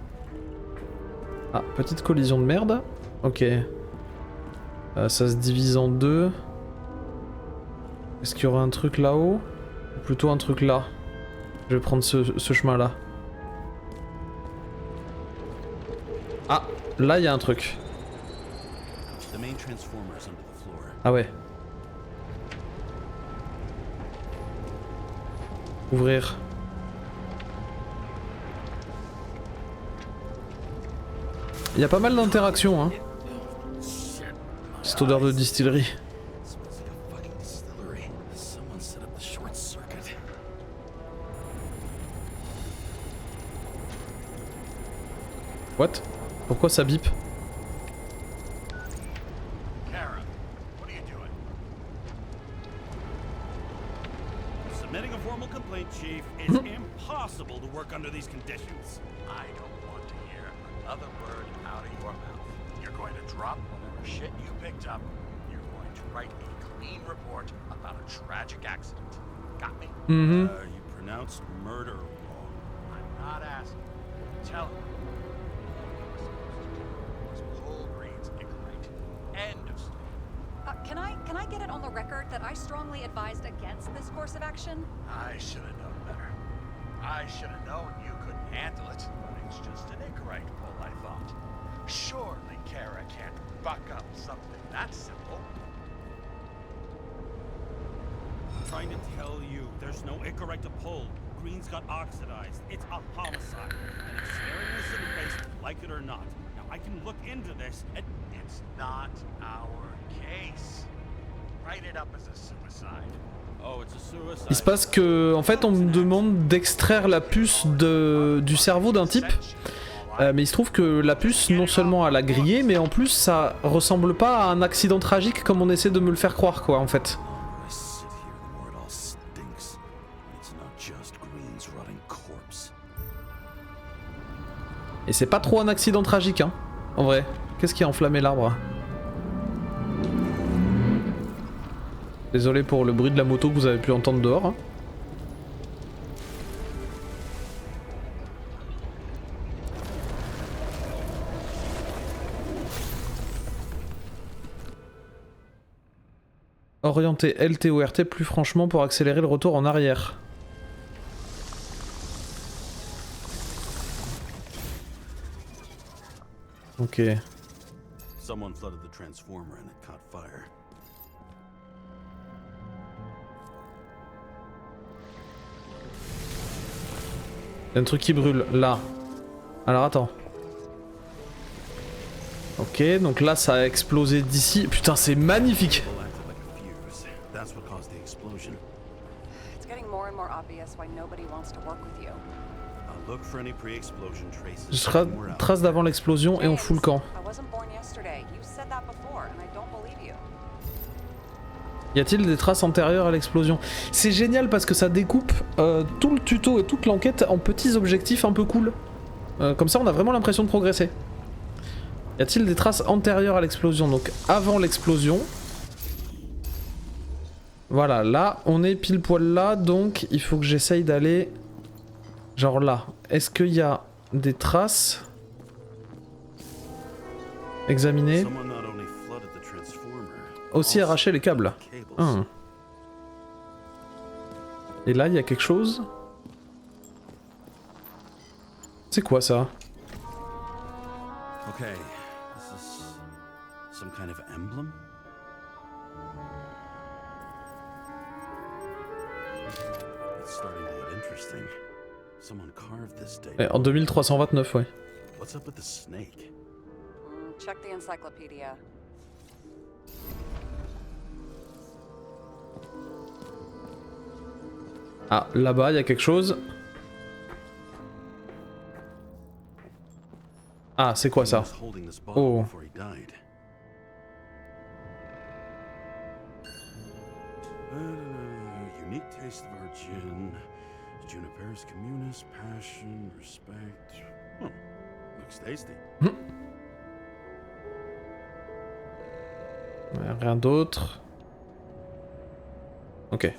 Speaker 1: Ah, petite collision de merde. Ok. Ça se divise en deux. Est-ce qu'il y aura un truc là-haut? Ou plutôt un truc là? Je vais prendre ce chemin-là. Ah, là il y a un truc.
Speaker 4: The main transformer's under the floor.
Speaker 1: Ah ouais. Ouvrir. Il y a pas mal d'interactions, hein. Cette odeur de distillerie.
Speaker 4: Smells like a fucking distillery. Someone set up the short circuit.
Speaker 1: What? Pourquoi ça bip?
Speaker 5: Kara, what are you doing?
Speaker 4: Submitting a formal complaint, Chief. It's impossible to work under these conditions.
Speaker 5: I don't want to hear another word out of your mouth. You're going to drop whatever shit you picked up. You're going to write a clean report about a tragic accident. Got me?
Speaker 1: Mhm.
Speaker 4: You pronounced murder wrong.
Speaker 5: I'm not asking. Tell me. Was Paul Green's Icarite. End of story.
Speaker 6: Can I get it on the record that I strongly advised against this course of action?
Speaker 5: I should have known better. I should have known you couldn't handle it, but it's just an Icarite pull, I thought. Surely Kara can't buck up something that simple.
Speaker 7: Trying to tell you, there's no Icarite to pull. Green's got oxidized. It's a homicide. And it's staring us in the face, like it or not. Now, I can look into this and...
Speaker 5: It's not our case. Write it up as a suicide.
Speaker 7: Oh, it's a suicide.
Speaker 1: Il se passe que, en fait, on me demande d'extraire la puce du cerveau d'un type. Mais il se trouve que la puce, non seulement elle a grillé, mais en plus ça ressemble pas à un accident tragique comme on essaie de me le faire croire, quoi, en fait.
Speaker 4: I sit here, the more it all stinks. It's not just Green's rotting corpse.
Speaker 1: Et c'est pas trop un accident tragique, hein, en vrai. Qu'est-ce qui a enflammé l'arbre? Désolé pour le bruit de la moto que vous avez pu entendre dehors. Hein. Orienter LT ou RT plus franchement pour accélérer le retour en arrière. Ok.
Speaker 4: Someone flooded the transformer and it caught fire.
Speaker 1: Il y a un truc qui brûle, là. Alors attends. Ok, donc là ça a explosé d'ici. Putain, c'est magnifique.
Speaker 4: That's what caused the explosion.
Speaker 6: It's getting more and more obvious why nobody wants to work with you.
Speaker 4: I'll look for any pre-explosion traces.
Speaker 1: Trace d'avant l'explosion et on fout le camp.
Speaker 6: I wasn't born yesterday. You said that before, and I don't believe you.
Speaker 1: Y a-t-il des traces antérieures à l'explosion? C'est génial parce que ça découpe tout le tuto et toute l'enquête en petits objectifs un peu cool. Comme ça on a vraiment l'impression de progresser. Y a-t-il des traces antérieures à l'explosion? Donc avant l'explosion. Voilà, là on est pile poil là, donc il faut que j'essaye d'aller genre là. Est-ce qu'il y a des traces? Examiner. Aussi arracher les câbles. Et là il y a quelque chose. C'est quoi ça?
Speaker 4: Okay, this is some kind of emblem. It's starting to get interesting. Someone carved this date.
Speaker 1: En 2329, ouais.
Speaker 4: What's up with the snake?
Speaker 6: Check the encyclopedia.
Speaker 1: Ah, là-bas, il y a quelque chose. Ah, c'est quoi ça? Oh.
Speaker 4: Unique taste of our gin. Juniper's communis, passion, respect. Looks tasty.
Speaker 1: Rien d'autre. Ok.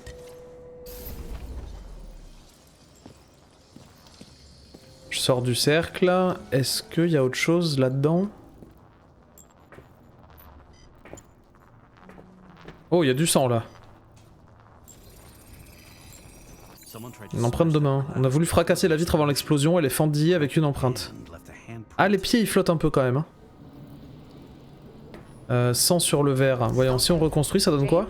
Speaker 1: Je sors du cercle. Est-ce qu'il y a autre chose là-dedans? Oh, il y a du sang là. Une empreinte de main. On a voulu fracasser la vitre avant l'explosion, elle est fendillée avec une empreinte. Ah, les pieds ils flottent un peu quand même. Hein. Sang sur le verre. Voyons, si on reconstruit, ça donne quoi?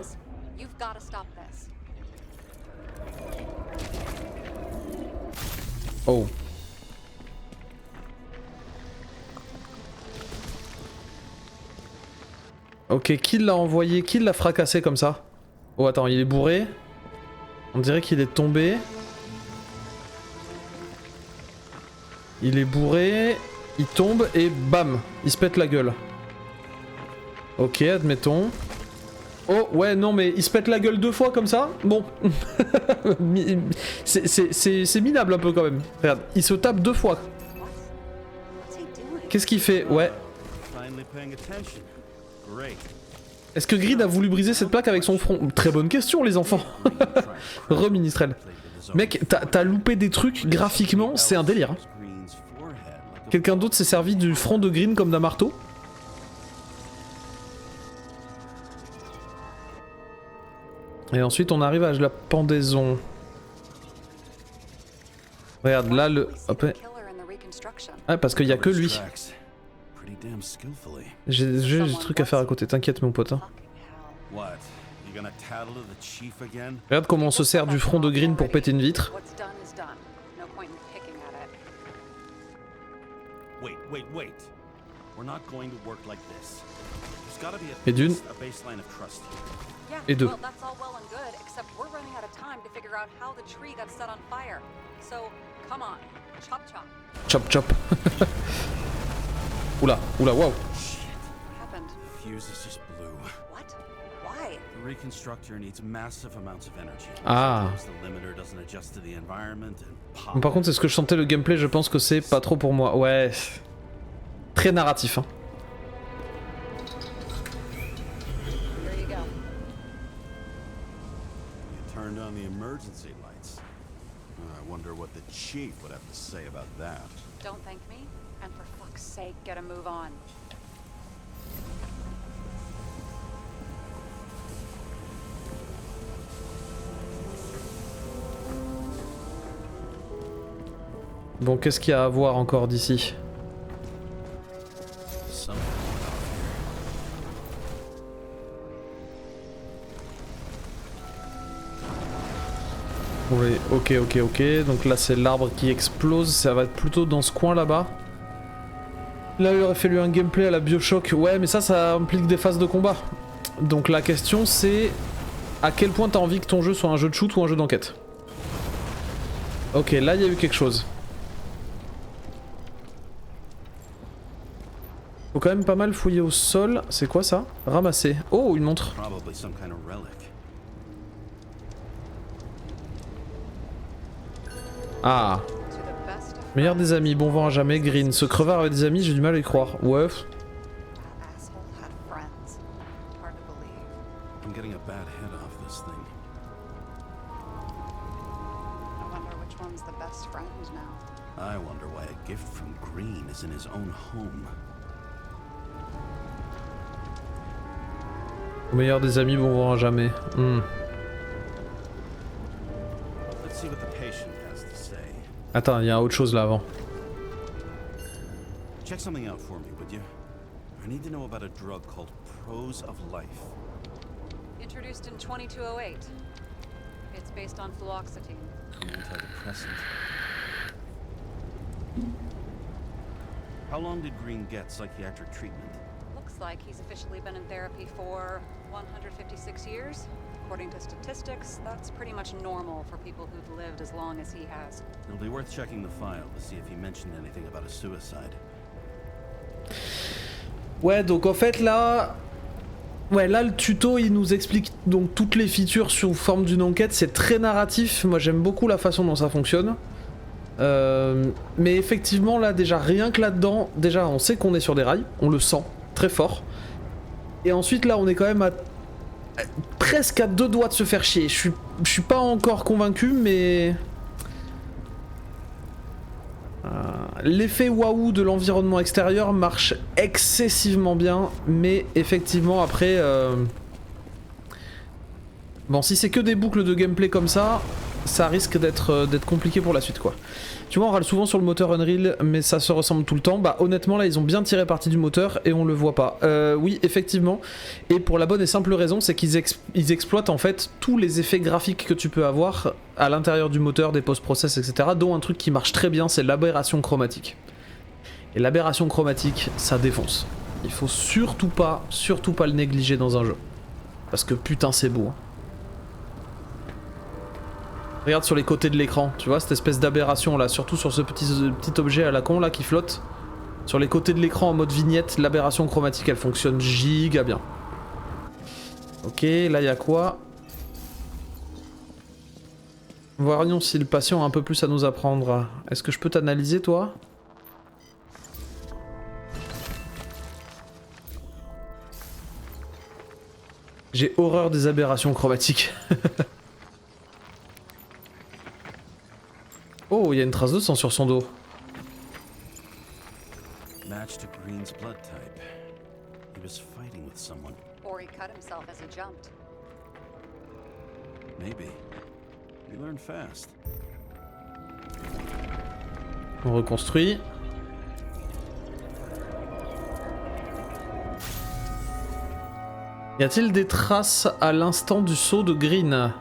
Speaker 1: Oh. Ok, qui l'a envoyé? Qui l'a fracassé comme ça? Oh attends, il est bourré. On dirait qu'il est tombé. Il est bourré, il tombe et bam, il se pète la gueule. Ok, admettons. Oh ouais, non mais il se pète la gueule 2 fois comme ça? Bon. C'est minable un peu quand même. Regarde, il se tape 2 fois. Qu'est-ce qu'il fait? Ouais. Est-ce que Grid a voulu briser cette plaque avec son front? Très bonne question les enfants. Re-Ministrel. Mec, t'as loupé des trucs graphiquement, c'est un délire. Hein. Quelqu'un d'autre s'est servi du front de Green comme d'un marteau? Et ensuite on arrive à la pendaison. Regarde là le...
Speaker 6: We see
Speaker 1: Hop,
Speaker 6: the
Speaker 1: ouais.
Speaker 6: killer in the reconstruction.
Speaker 1: Ah, parce qu'il y a que lui.
Speaker 4: Tracks pretty damn skillfully.
Speaker 1: J'ai des trucs à faire à côté, t'inquiète mon pote. Hein.
Speaker 6: Fucking hell.
Speaker 4: What? You gonna tattle to the chief again?
Speaker 1: Regarde comment on se sert du front de Green pour péter une vitre.
Speaker 6: What's done is done. No point in picking at it.
Speaker 7: Wait. We're not going to work like this. There's gotta be
Speaker 1: Et d'une.
Speaker 7: a baseline of trust here.
Speaker 6: Yeah,
Speaker 1: Et deux.
Speaker 6: well, that's all well and good, except we're running out of time to figure out how the tree got set on fire. So, come on. Chop chop.
Speaker 1: Chop chop. Oula, waouh.
Speaker 6: What happened?
Speaker 4: Fuse is just blue.
Speaker 6: What? Why?
Speaker 4: The reconstructor needs massive amounts of energy.
Speaker 1: Ah.
Speaker 4: Sometimes the limiter doesn't adjust to the environment and pop.
Speaker 1: Par contre, c'est ce que je sentais le gameplay, je pense que c'est pas trop pour moi. Ouais. Très narratif, hein.
Speaker 6: Here you go.
Speaker 4: You turned on the emergency lights. I wonder what the chief would have to say about that.
Speaker 6: Don't thank me, and for fuck's sake, get a move on.
Speaker 1: Bon, qu'est-ce qu'il y a à voir encore d'ici?
Speaker 4: Something
Speaker 1: Oui, ok. Donc là, c'est l'arbre qui explose. Ça va être plutôt dans ce coin là-bas. Là, il aurait fallu un gameplay à la Bioshock. Ouais, mais ça implique des phases de combat. Donc la question, c'est à quel point t'as envie que ton jeu soit un jeu de shoot ou un jeu d'enquête. Ok, là, il y a eu quelque chose. Faut quand même pas mal fouiller au sol. C'est quoi ça? Ramasser. Oh, une montre.
Speaker 4: probably some kind of relic.
Speaker 1: Ah.
Speaker 6: To the best of
Speaker 1: Meilleur des amis, bon vent à jamais, Green. Ce crevard avait des amis, j'ai du mal à y croire. Ouais.
Speaker 6: that asshole had friends. Hard to believe.
Speaker 4: I'm getting a bad head off this thing.
Speaker 6: I wonder which one's the best friend now.
Speaker 4: I wonder why a gift from Green is in his own home.
Speaker 1: Meilleur des amis, bon vent à jamais.
Speaker 4: Let's see what the patient has to say.
Speaker 1: Attends, il y a autre chose là avant.
Speaker 4: Check something out for me, would you? I need to know about a drug called Prose of Life.
Speaker 6: Introduced in 2208. It's based on fluoxetine.
Speaker 4: An antidepressant. How long did Green get psychiatric treatment?
Speaker 6: Looks like he's officially been in therapy for 156 years. According to statistics, that's pretty much normal for people who've lived as long as he has.
Speaker 4: It'll be worth checking the file to see if he mentioned anything about a suicide.
Speaker 1: Ouais, donc en fait là... Ouais, là le tuto il nous explique donc toutes les features sous forme d'une enquête, c'est très narratif, moi j'aime beaucoup la façon dont ça fonctionne. Mais effectivement là déjà rien que là-dedans, déjà on sait qu'on est sur des rails, on le sent très fort. Et ensuite là on est quand même à presque à deux doigts de se faire chier. Je suis pas encore convaincu mais... L'effet waouh de l'environnement extérieur marche excessivement bien, mais effectivement après... Bon, si c'est que des boucles de gameplay comme ça risque d'être compliqué pour la suite quoi. Tu vois, on râle souvent sur le moteur Unreal, mais ça se ressemble tout le temps. Bah honnêtement là ils ont bien tiré parti du moteur et on le voit pas. Oui effectivement, et pour la bonne et simple raison c'est qu'ils exploitent en fait tous les effets graphiques que tu peux avoir à l'intérieur du moteur, des post-process etc. Dont un truc qui marche très bien c'est l'aberration chromatique. Et l'aberration chromatique ça défonce. Il faut surtout pas le négliger dans un jeu. Parce que putain c'est beau. Hein. Regarde sur les côtés de l'écran, tu vois cette espèce d'aberration là, surtout sur ce petit objet à la con là qui flotte. Sur les côtés de l'écran en mode vignette, l'aberration chromatique elle fonctionne giga bien. Ok, là y a quoi? Voyons si le patient a un peu plus à nous apprendre. Est-ce que je peux t'analyser toi? J'ai horreur des aberrations chromatiques. Oh, il y a une trace de sang sur son dos.
Speaker 4: Match to Green's blood type. He was fighting with someone.
Speaker 6: Or he cut himself as he jumped.
Speaker 4: Maybe. We learn fast.
Speaker 1: On reconstruit. Y a-t-il des traces à l'instant du saut de Green?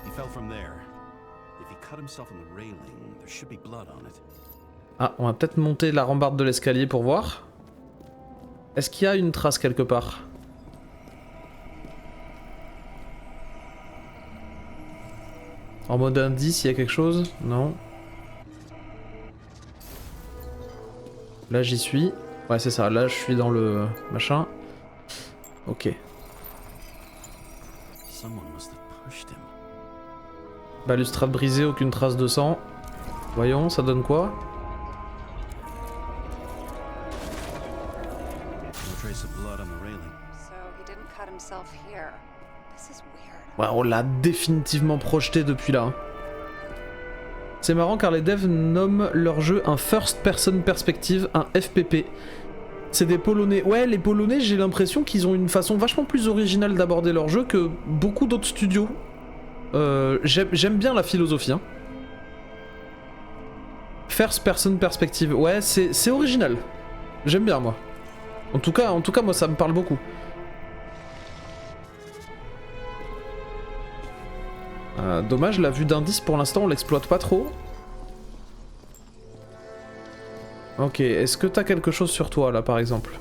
Speaker 4: He fell from there. If he cut himself on the railing, there should be blood on it.
Speaker 1: Ah, on va peut-être monter la rambarde de l'escalier pour voir. Est-ce qu'il y a une trace quelque part? En mode indice, il y a quelque chose? Non. Là, j'y suis. Ouais, c'est ça. Là, je suis dans le machin. Ok.
Speaker 4: Someone must have pushed him.
Speaker 1: Balustrade brisée, aucune trace de sang. Voyons, ça donne quoi?
Speaker 4: No trace of blood on the railing.
Speaker 6: So he didn't cut himself here. This is weird.
Speaker 1: Ouais, on l'a définitivement projeté depuis là. C'est marrant car les devs nomment leur jeu un First Person Perspective, un FPP. C'est des Polonais. Ouais, les Polonais, j'ai l'impression qu'ils ont une façon vachement plus originale d'aborder leur jeu que beaucoup d'autres studios. J'aime bien la philosophie. Hein. First Person Perspective, ouais, c'est original. J'aime bien, moi. En tout cas, moi, ça me parle beaucoup. Dommage, la vue d'indice pour l'instant on l'exploite pas trop. Ok, est-ce que t'as quelque chose sur toi là par exemple?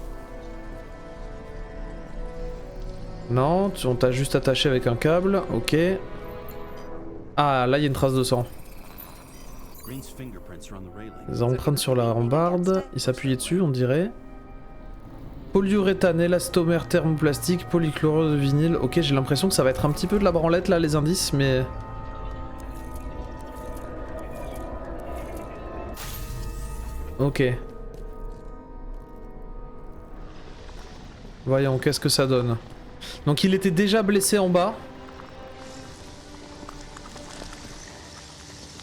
Speaker 1: Non, on t'a juste attaché avec un câble, ok. Ah, là il y a une trace de sang. Des empreintes sur la rambarde, il s'appuyait dessus on dirait. Polyuréthane, élastomère thermoplastique, polychlorure de vinyle. Ok, j'ai l'impression que ça va être un petit peu de la branlette là, les indices, mais... Ok. Voyons, qu'est-ce que ça donne. Donc il était déjà blessé en bas.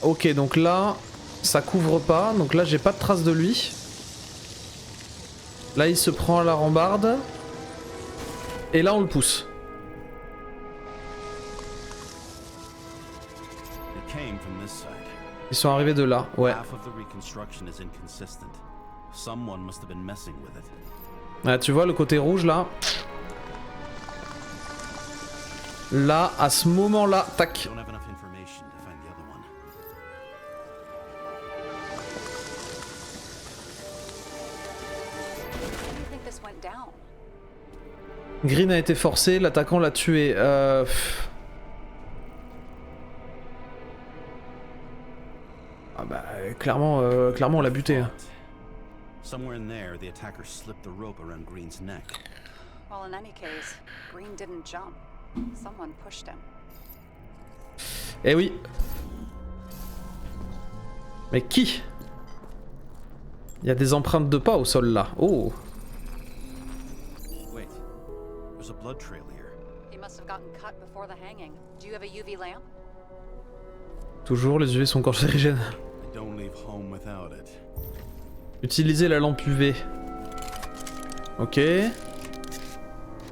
Speaker 1: Ok, donc là, ça couvre pas. Donc là, j'ai pas de trace de lui. Là, il se prend à la rambarde. Et là, on le pousse. Ils sont arrivés de là, ouais. Ah, tu vois le côté rouge là? Là, à ce moment-là, tac. Green a été forcé, l'attaquant l'a tué. Ah bah clairement, clairement on l'a buté.
Speaker 4: Somewhere in there, the attacker slipped the rope around Green's neck.
Speaker 6: Well, in any case, Green didn't jump. Someone pushed him.
Speaker 1: Eh oui. Mais qui? Il y a des empreintes de pas au sol là. Oh.
Speaker 4: Wait, there's a blood trail here.
Speaker 6: He must have gotten cut before the hanging. Do you have a UV lamp?
Speaker 1: Toujours, les UV sont cancérigènes.
Speaker 4: I don't leave home without it.
Speaker 1: Utiliser la lampe UV. Ok.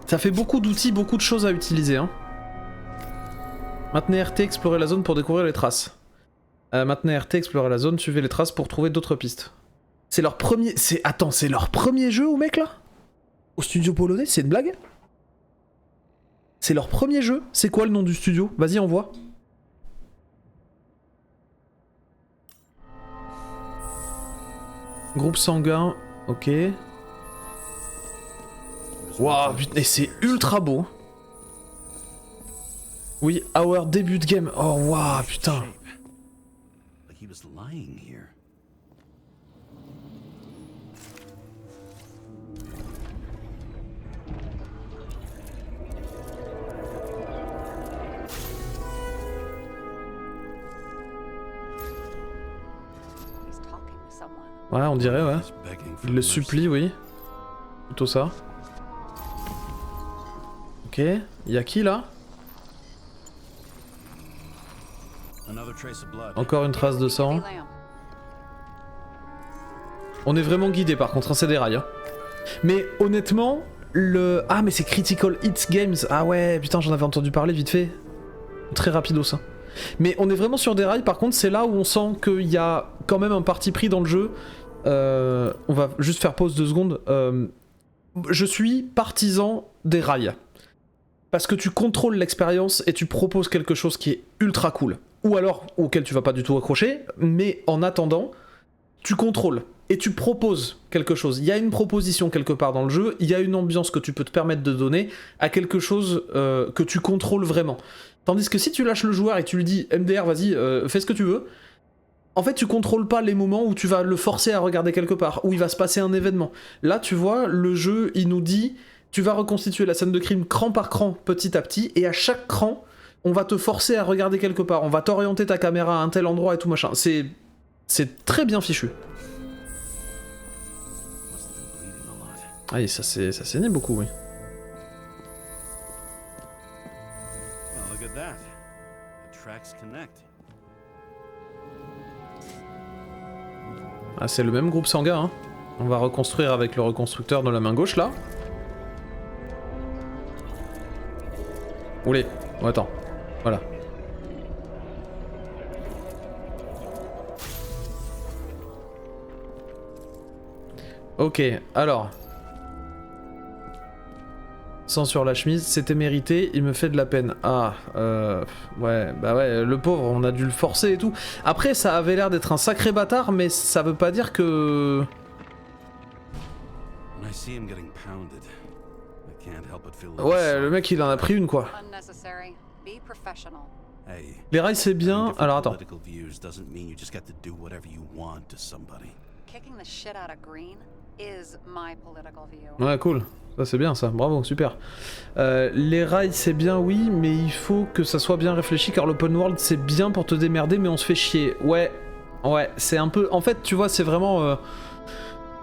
Speaker 1: Ça fait beaucoup d'outils, beaucoup de choses à utiliser. Hein. Maintenez RT, explorer la zone pour découvrir les traces. Maintenez RT, explorer la zone, suivez les traces pour trouver d'autres pistes. C'est leur premier... Attends, c'est leur premier jeu au mec là? Au studio polonais? C'est une blague? C'est leur premier jeu? C'est quoi le nom du studio? Vas-y, envoie. Groupe sanguin, ok. Waouh, putain, c'est ultra beau. Oui, our début de game. Oh waouh, putain. Ouais, on dirait, ouais. Il le supplie, oui. Plutôt ça. Ok, y'a qui là? Encore une trace de sang. On est vraiment guidé par contre, hein, c'est des rails. Hein. Mais honnêtement, le... Ah mais c'est Critical Hits Games. Ah ouais, putain j'en avais entendu parler vite fait. Très rapido ça. Mais on est vraiment sur des rails, par contre c'est là où on sent qu'il y a quand même un parti pris dans le jeu. On va juste faire pause 2 secondes. Je suis partisan des rails. Parce que tu contrôles l'expérience et tu proposes quelque chose qui est ultra cool. Ou alors auquel tu vas pas du tout accrocher, mais en attendant, tu contrôles et tu proposes quelque chose. Il y a une proposition quelque part dans le jeu, il y a une ambiance que tu peux te permettre de donner à quelque chose que tu contrôles vraiment. Tandis que si tu lâches le joueur et tu lui dis MDR, vas-y, fais ce que tu veux, en fait tu contrôles pas les moments où tu vas le forcer à regarder quelque part, où il va se passer un événement. Là tu vois, le jeu il nous dit, tu vas reconstituer la scène de crime cran par cran, petit à petit, et à chaque cran, on va te forcer à regarder quelque part, on va t'orienter ta caméra à un tel endroit et tout machin. C'est très bien fichu. Ah et ça saignait beaucoup, oui.
Speaker 7: Well, look at that. The tracks connect.
Speaker 1: Ah c'est le même groupe sanguin, hein. On va reconstruire avec le reconstructeur de la main gauche, là. Oulé, oh, attends, voilà. Ok, alors... Sang sur la chemise, c'était mérité, il me fait de la peine. Ah, ouais, bah ouais, le pauvre, on a dû le forcer et tout. Après, ça avait l'air d'être un sacré bâtard, mais ça veut pas dire que... Ouais, le mec il en a pris une quoi.
Speaker 6: Unnecessary. Be professional.
Speaker 1: Les rails c'est bien, alors attends.
Speaker 6: Kicking the shit out of Green is my political view.
Speaker 1: Ouais, cool. Ça c'est bien ça, bravo, super. Les rails c'est bien oui, mais il faut que ça soit bien réfléchi car l'open world c'est bien pour te démerder mais on se fait chier. Ouais, c'est un peu... En fait tu vois c'est vraiment...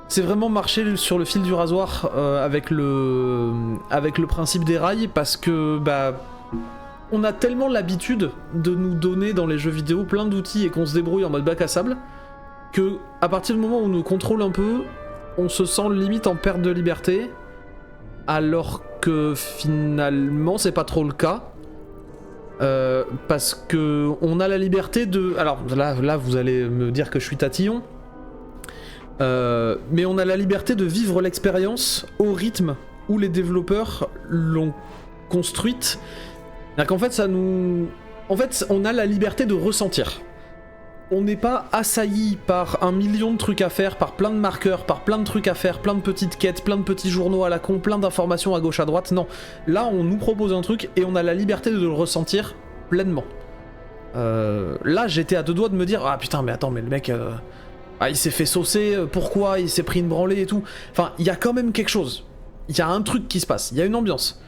Speaker 1: C'est vraiment marcher sur le fil du rasoir avec le principe des rails parce que bah on a tellement l'habitude de nous donner dans les jeux vidéo plein d'outils et qu'on se débrouille en mode bac à sable que à partir du moment où on nous contrôle un peu, on se sent limite en perte de liberté alors que finalement c'est pas trop le cas parce que on a la liberté de... Alors là vous allez me dire que je suis tatillon. Mais on a la liberté de vivre l'expérience au rythme où les développeurs l'ont construite. C'est-à-dire qu'en fait, ça nous... En fait, on a la liberté de ressentir. On n'est pas assailli par 1 million de trucs à faire, par plein de marqueurs, par plein de trucs à faire, plein de petites quêtes, plein de petits journaux à la con, plein d'informations à gauche à droite. Non, là, on nous propose un truc et on a la liberté de le ressentir pleinement. Là, j'étais à 2 doigts de me dire « Ah putain, mais attends, mais le mec... Ah, il s'est fait saucer, pourquoi il s'est pris une branlée et tout. » Enfin, il y a quand même quelque chose. Il y a un truc qui se passe, il y a une ambiance.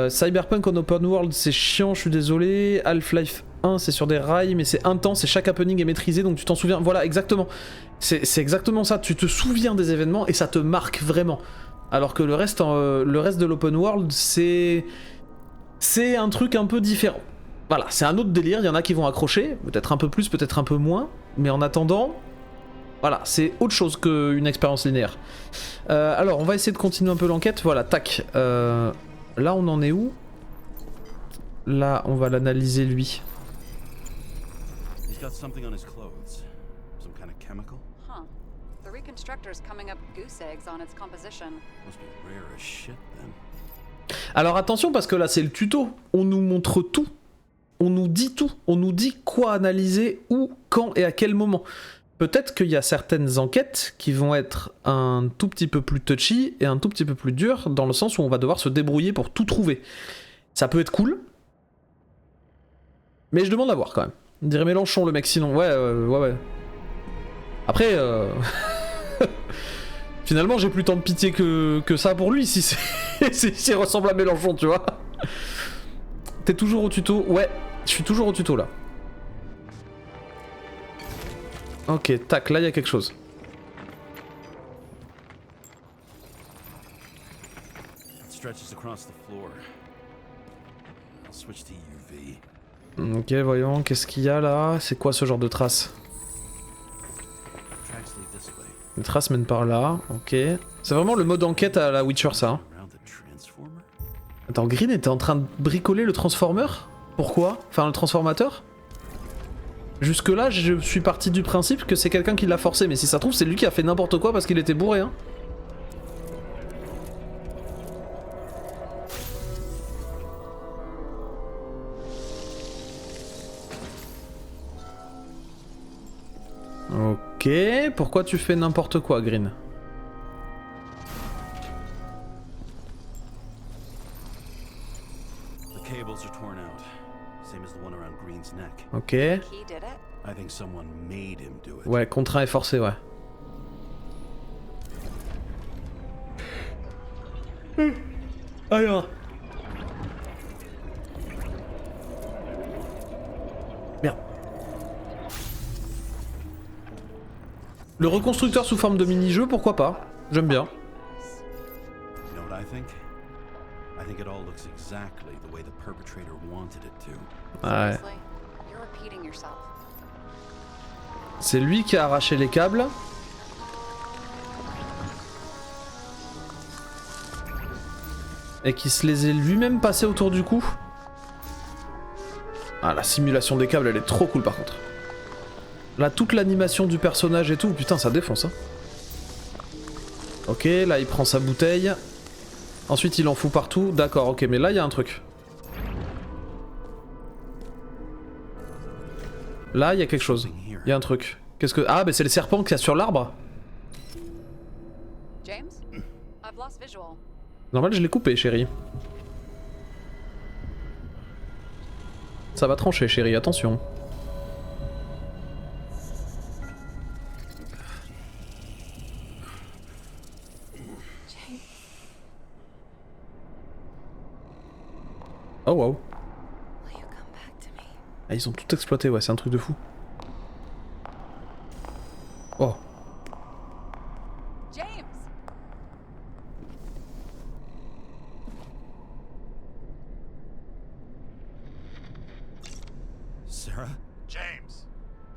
Speaker 1: Cyberpunk en open world, c'est chiant, je suis désolé. Half-Life 1, c'est sur des rails, mais c'est intense et chaque happening est maîtrisé, donc tu t'en souviens. Voilà, exactement. C'est exactement ça, tu te souviens des événements et ça te marque vraiment. Alors que le reste de l'open world, c'est un truc un peu différent. Voilà, c'est un autre délire, il y en a qui vont accrocher, peut-être un peu plus, peut-être un peu moins, mais en attendant... Voilà, c'est autre chose qu'une expérience linéaire. Alors, on va essayer de continuer un peu l'enquête. Voilà, tac. Là, on en est où? Là, on va l'analyser lui.
Speaker 6: Huh. The reconstructor's coming up goose eggs on its composition.
Speaker 1: Alors attention parce que là c'est le tuto. On nous montre tout. On nous dit tout. On nous dit quoi analyser, où, quand et à quel moment. Peut-être qu'il y a certaines enquêtes qui vont être un tout petit peu plus touchy et un tout petit peu plus dures, dans le sens où on va devoir se débrouiller pour tout trouver. Ça peut être cool, mais je demande à voir quand même. On dirait Mélenchon le mec sinon, ouais. Après, finalement j'ai plus tant de pitié que ça pour lui si s'il ressemble à Mélenchon, tu vois. T'es toujours au tuto? Ouais, je suis toujours au tuto là. Ok, tac, là il y a quelque chose. Ok, voyons, qu'est-ce qu'il y a là? C'est quoi ce genre de traces? Les traces mènent par là, ok. C'est vraiment le mode enquête à la Witcher ça. Hein. Attends, Green était en train de bricoler le transformer? Pourquoi? Enfin, le transformateur? Jusque là, je suis parti du principe que c'est quelqu'un qui l'a forcé, mais si ça se trouve, c'est lui qui a fait n'importe quoi parce qu'il était bourré, hein. Ok, pourquoi tu fais n'importe quoi, Green?
Speaker 4: The cables are torn out, same as the one around Green's neck.
Speaker 1: Ok.
Speaker 6: He did it?
Speaker 4: I think someone made him do it.
Speaker 1: Ouais, contraint et forcé, ouais. Alors. Merde. Le reconstructeur sous forme de mini-jeu, pourquoi pas? J'aime bien.
Speaker 4: You know what I think? I think it all looks exactly the way the perpetrator wanted it to.
Speaker 1: Ouais.
Speaker 6: Seriously? You're repeating yourself.
Speaker 1: C'est lui qui a arraché les câbles. Et qui se les est lui-même passés autour du cou. Ah, la simulation des câbles, elle est trop cool par contre. Là, toute l'animation du personnage et tout, putain, ça défonce, hein. Ok, là, il prend sa bouteille. Ensuite, il en fout partout. D'accord, ok, mais là, il y a un truc. Là, il y a quelque chose. Il y a un truc. Qu'est-ce que... Ah, mais c'est le serpent qu'il y a sur l'arbre.
Speaker 6: James? I've lost visual.
Speaker 1: Normal, je l'ai coupé, chérie. Ça va trancher, chérie, attention. Oh wow.
Speaker 3: Will you come back to me?
Speaker 1: Ah, ils ont tout exploité, ouais, c'est un truc de fou. Oh.
Speaker 6: James!
Speaker 4: Sarah?
Speaker 5: James,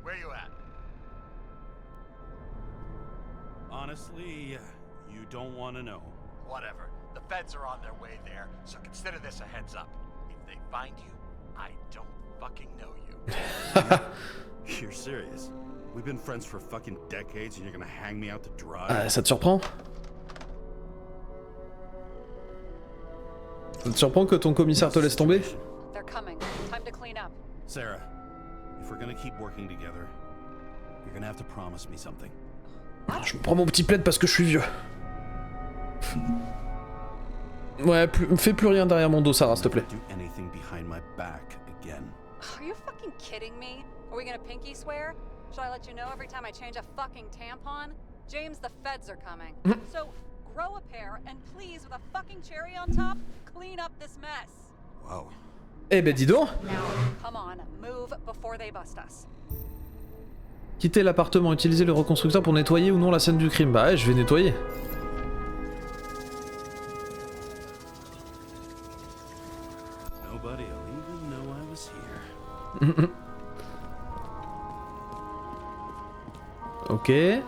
Speaker 5: where you at?
Speaker 7: Honestly, you don't want to know.
Speaker 5: Whatever. The feds are on their way there, so consider this a heads up. If they find you, I don't fucking know you.
Speaker 4: You're serious? We've been friends for fucking decades and you're gonna hang me out to dry?
Speaker 1: Ça te surprend? Ça te surprend que ton commissaire te laisse tomber?
Speaker 6: They're coming. Time to clean up.
Speaker 4: Sarah, if we're gonna keep working together, you're gonna have to promise me something.
Speaker 1: Je me prends mon petit plaid parce que je suis vieux. Ouais, fais plus rien derrière mon dos, Sarah, s'il te plaît.
Speaker 4: Do anything behind my back again.
Speaker 6: Are you fucking kidding me? Are we gonna pinky swear? Should I let you know every time I change a fucking tampon? James, the feds are coming. So, grow a pair and please, with a fucking cherry on top, clean up this mess.
Speaker 4: Wow.
Speaker 1: Eh ben dis donc.
Speaker 6: Come on, move before they bust us.
Speaker 1: Quitter l'appartement, utiliser le reconstructeur pour nettoyer ou non la scène du crime. Bah ouais, je vais nettoyer.
Speaker 4: Nobody'll even know I was here.
Speaker 1: Ok. Et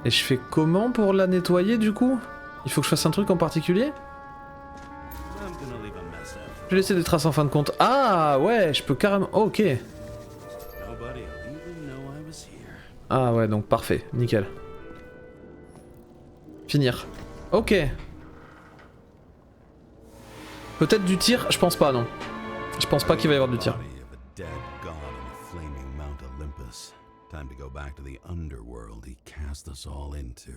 Speaker 1: je fais comment pour la nettoyer du coup? Il faut que je fasse un truc en particulier?
Speaker 4: I'm gonna leave a mess out.
Speaker 1: Je vais laisser des traces en fin de compte. Ah ouais, je peux carrément... Ok.
Speaker 4: Nobody'll even know I was here.
Speaker 1: Ah ouais, donc parfait, nickel. Finir. Ok. Peut-être du tir? Je pense pas, non. Je pense pas qu'il va y avoir du tir.
Speaker 4: Body of a dead god on the flaming Mount Olympus. Time to go back to the underworld he cast us all into.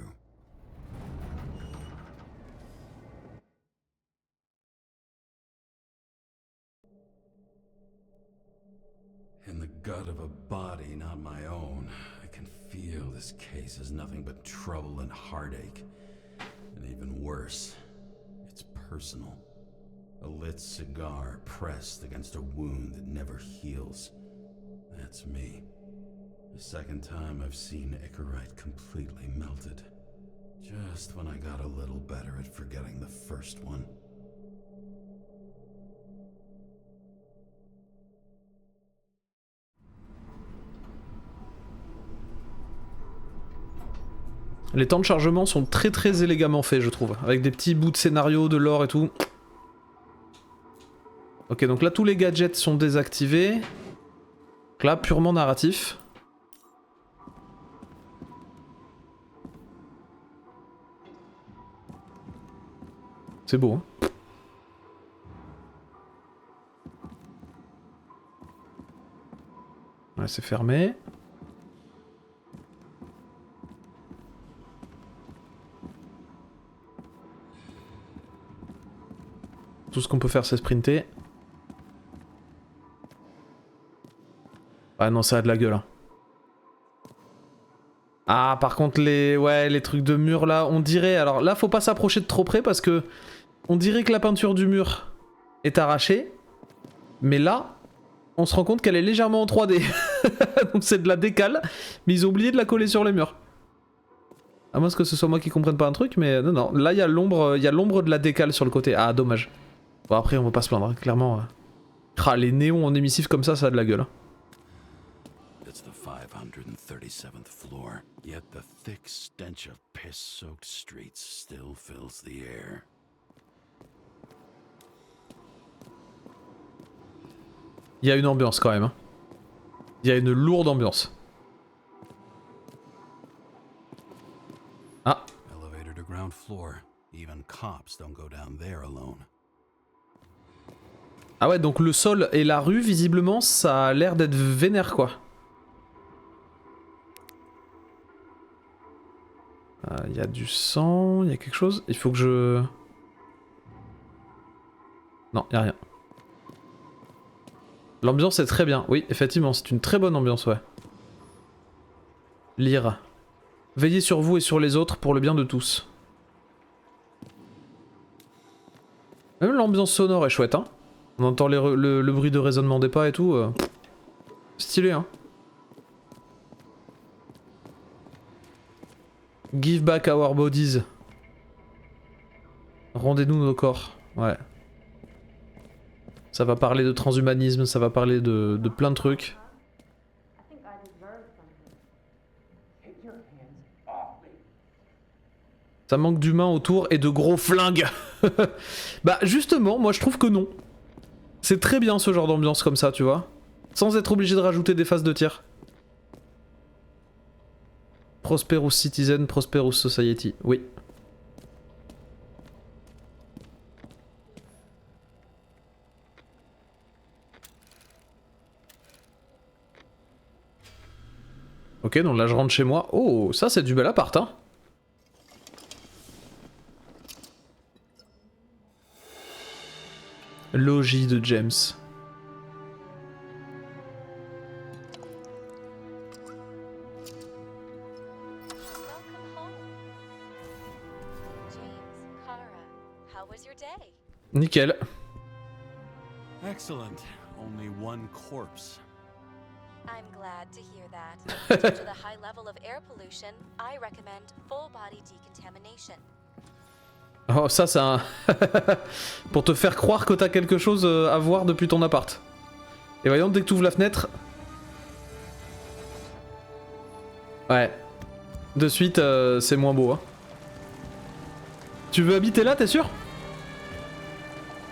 Speaker 4: In the gut of a body not my own, I can feel this case is nothing but trouble and heartache. And even worse, it's personal. A lit cigar pressed against a wound that never heals. That's me. The second time I've seen Icarite completely melted. Just when I got a little better at forgetting the first one.
Speaker 1: Les temps de chargement sont très très élégamment faits, je trouve. Avec des petits bouts de scénario, de lore et tout. Ok, donc là tous les gadgets sont désactivés. Donc là, purement narratif. C'est beau, hein. Ouais, c'est fermé. Tout ce qu'on peut faire, c'est sprinter. Ah non, ça a de la gueule. Hein. Ah, par contre, les trucs de mur là, on dirait... Alors là, faut pas s'approcher de trop près parce que... On dirait que la peinture du mur est arrachée. Mais là, on se rend compte qu'elle est légèrement en 3D. Donc c'est de la décale, mais ils ont oublié de la coller sur les murs. À moins que ce soit moi qui comprenne pas un truc, mais non, non. Là, il y a l'ombre de la décale sur le côté. Ah, dommage. Bon, après, on va pas se plaindre, hein, clairement. Ah, les néons en émissif comme ça a de la gueule.
Speaker 4: It's the 537th floor, yet the thick stench of piss-soaked streets still fills the air.
Speaker 1: Il y a une ambiance quand même. Hein. Il y a une lourde ambiance. Ah.
Speaker 4: Elevator to ground floor. Even cops don't go down there alone.
Speaker 1: Ah ouais, donc le sol et la rue, visiblement, ça a l'air d'être vénère, quoi. Il y a du sang, il y a quelque chose. Il faut que je... Non, il y a rien. L'ambiance est très bien. Oui, effectivement, c'est une très bonne ambiance, ouais. Lire. Veillez sur vous et sur les autres pour le bien de tous. Même l'ambiance sonore est chouette, hein. On entend le bruit de résonnement des pas et tout. Stylé, hein. Give back our bodies. Rendez-nous nos corps. Ouais. Ça va parler de transhumanisme, ça va parler de plein de trucs. Ça manque d'humains autour et de gros flingues. Bah justement, moi je trouve que non. C'est très bien ce genre d'ambiance comme ça, tu vois. Sans être obligé de rajouter des phases de tir. Prosperous Citizen, Prosperous Society, oui. Ok, donc là je rentre chez moi. Oh, ça c'est du bel appart, hein. Logis de James.
Speaker 2: Welcome home. James, Kara, how was your day?
Speaker 1: Nickel.
Speaker 4: Excellent. Only one corpse.
Speaker 2: I'm glad to hear that. Due to the high level of air pollution, I recommend full body decontamination.
Speaker 1: Oh, ça c'est un... Pour te faire croire que t'as quelque chose à voir depuis ton appart. Et voyons, dès que t'ouvres la fenêtre... Ouais. De suite, c'est moins beau, hein. Tu veux habiter là, t'es sûr?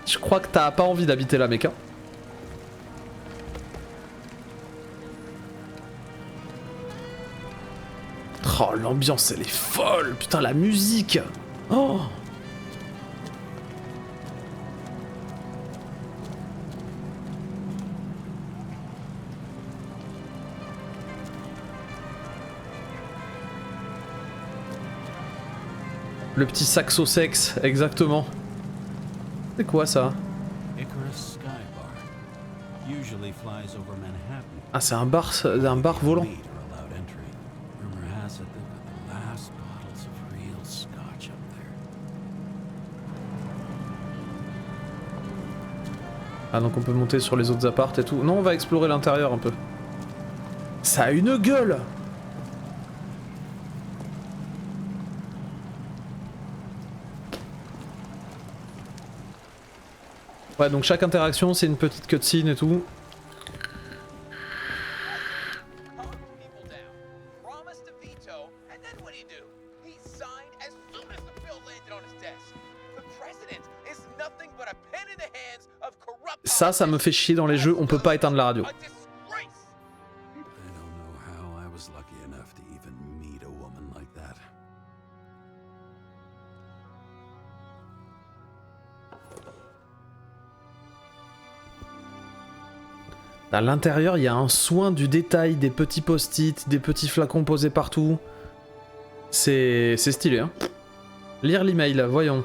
Speaker 1: Je crois que t'as pas envie d'habiter là, mec, hein. Oh, l'ambiance, elle est folle. Putain, la musique. Oh. Le petit saxo sexe, exactement. C'est quoi ça?
Speaker 4: Icarus Sky Bar. Usually flies over Manhattan.
Speaker 1: Ah, c'est un bar volant.
Speaker 4: Weed are allowed entry. Rumor has it they've got the last bottles of real scotch up there.
Speaker 1: Ah, donc on peut monter sur les autres apparts et tout. Non, on va explorer l'intérieur un peu. Ça a une gueule! Ouais, donc chaque interaction, c'est une petite cutscene et tout. Ça me fait chier dans les jeux, on peut pas éteindre la radio. À l'intérieur, il y a un soin du détail, des petits post-it, des petits flacons posés partout. C'est stylé, hein. Lire l'email, voyons.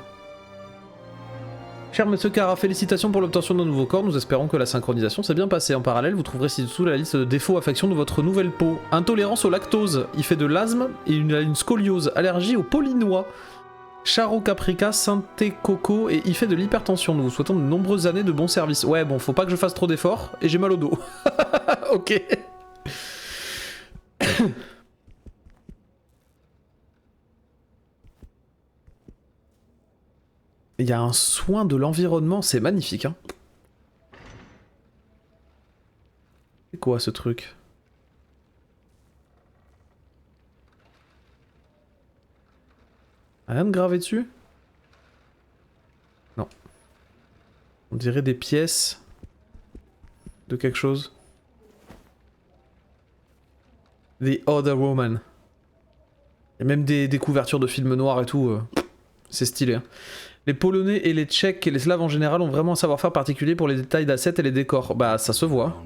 Speaker 1: Cher Monsieur Kara, félicitations pour l'obtention d'un nouveau corps. Nous espérons que la synchronisation s'est bien passée. En parallèle, vous trouverez ci-dessous la liste de défauts affections de votre nouvelle peau. Intolérance au lactose. Il fait de l'asthme et une scoliose. Allergie aux pollinois. Charo Caprica, Synthé Coco et il fait de l'hypertension. Nous vous souhaitons de nombreuses années de bons services. Ouais, bon, faut pas que je fasse trop d'efforts et j'ai mal au dos. Ok. Il y a un soin de l'environnement, c'est magnifique, hein. C'est quoi ce truc? Rien de gravé dessus? Non. On dirait des pièces de quelque chose. The Other Woman. Il y a même des couvertures de films noirs et tout. C'est stylé, hein. Les Polonais et les Tchèques et les Slaves en général ont vraiment un savoir-faire particulier pour les détails d'assets et les décors. Bah, ça se voit.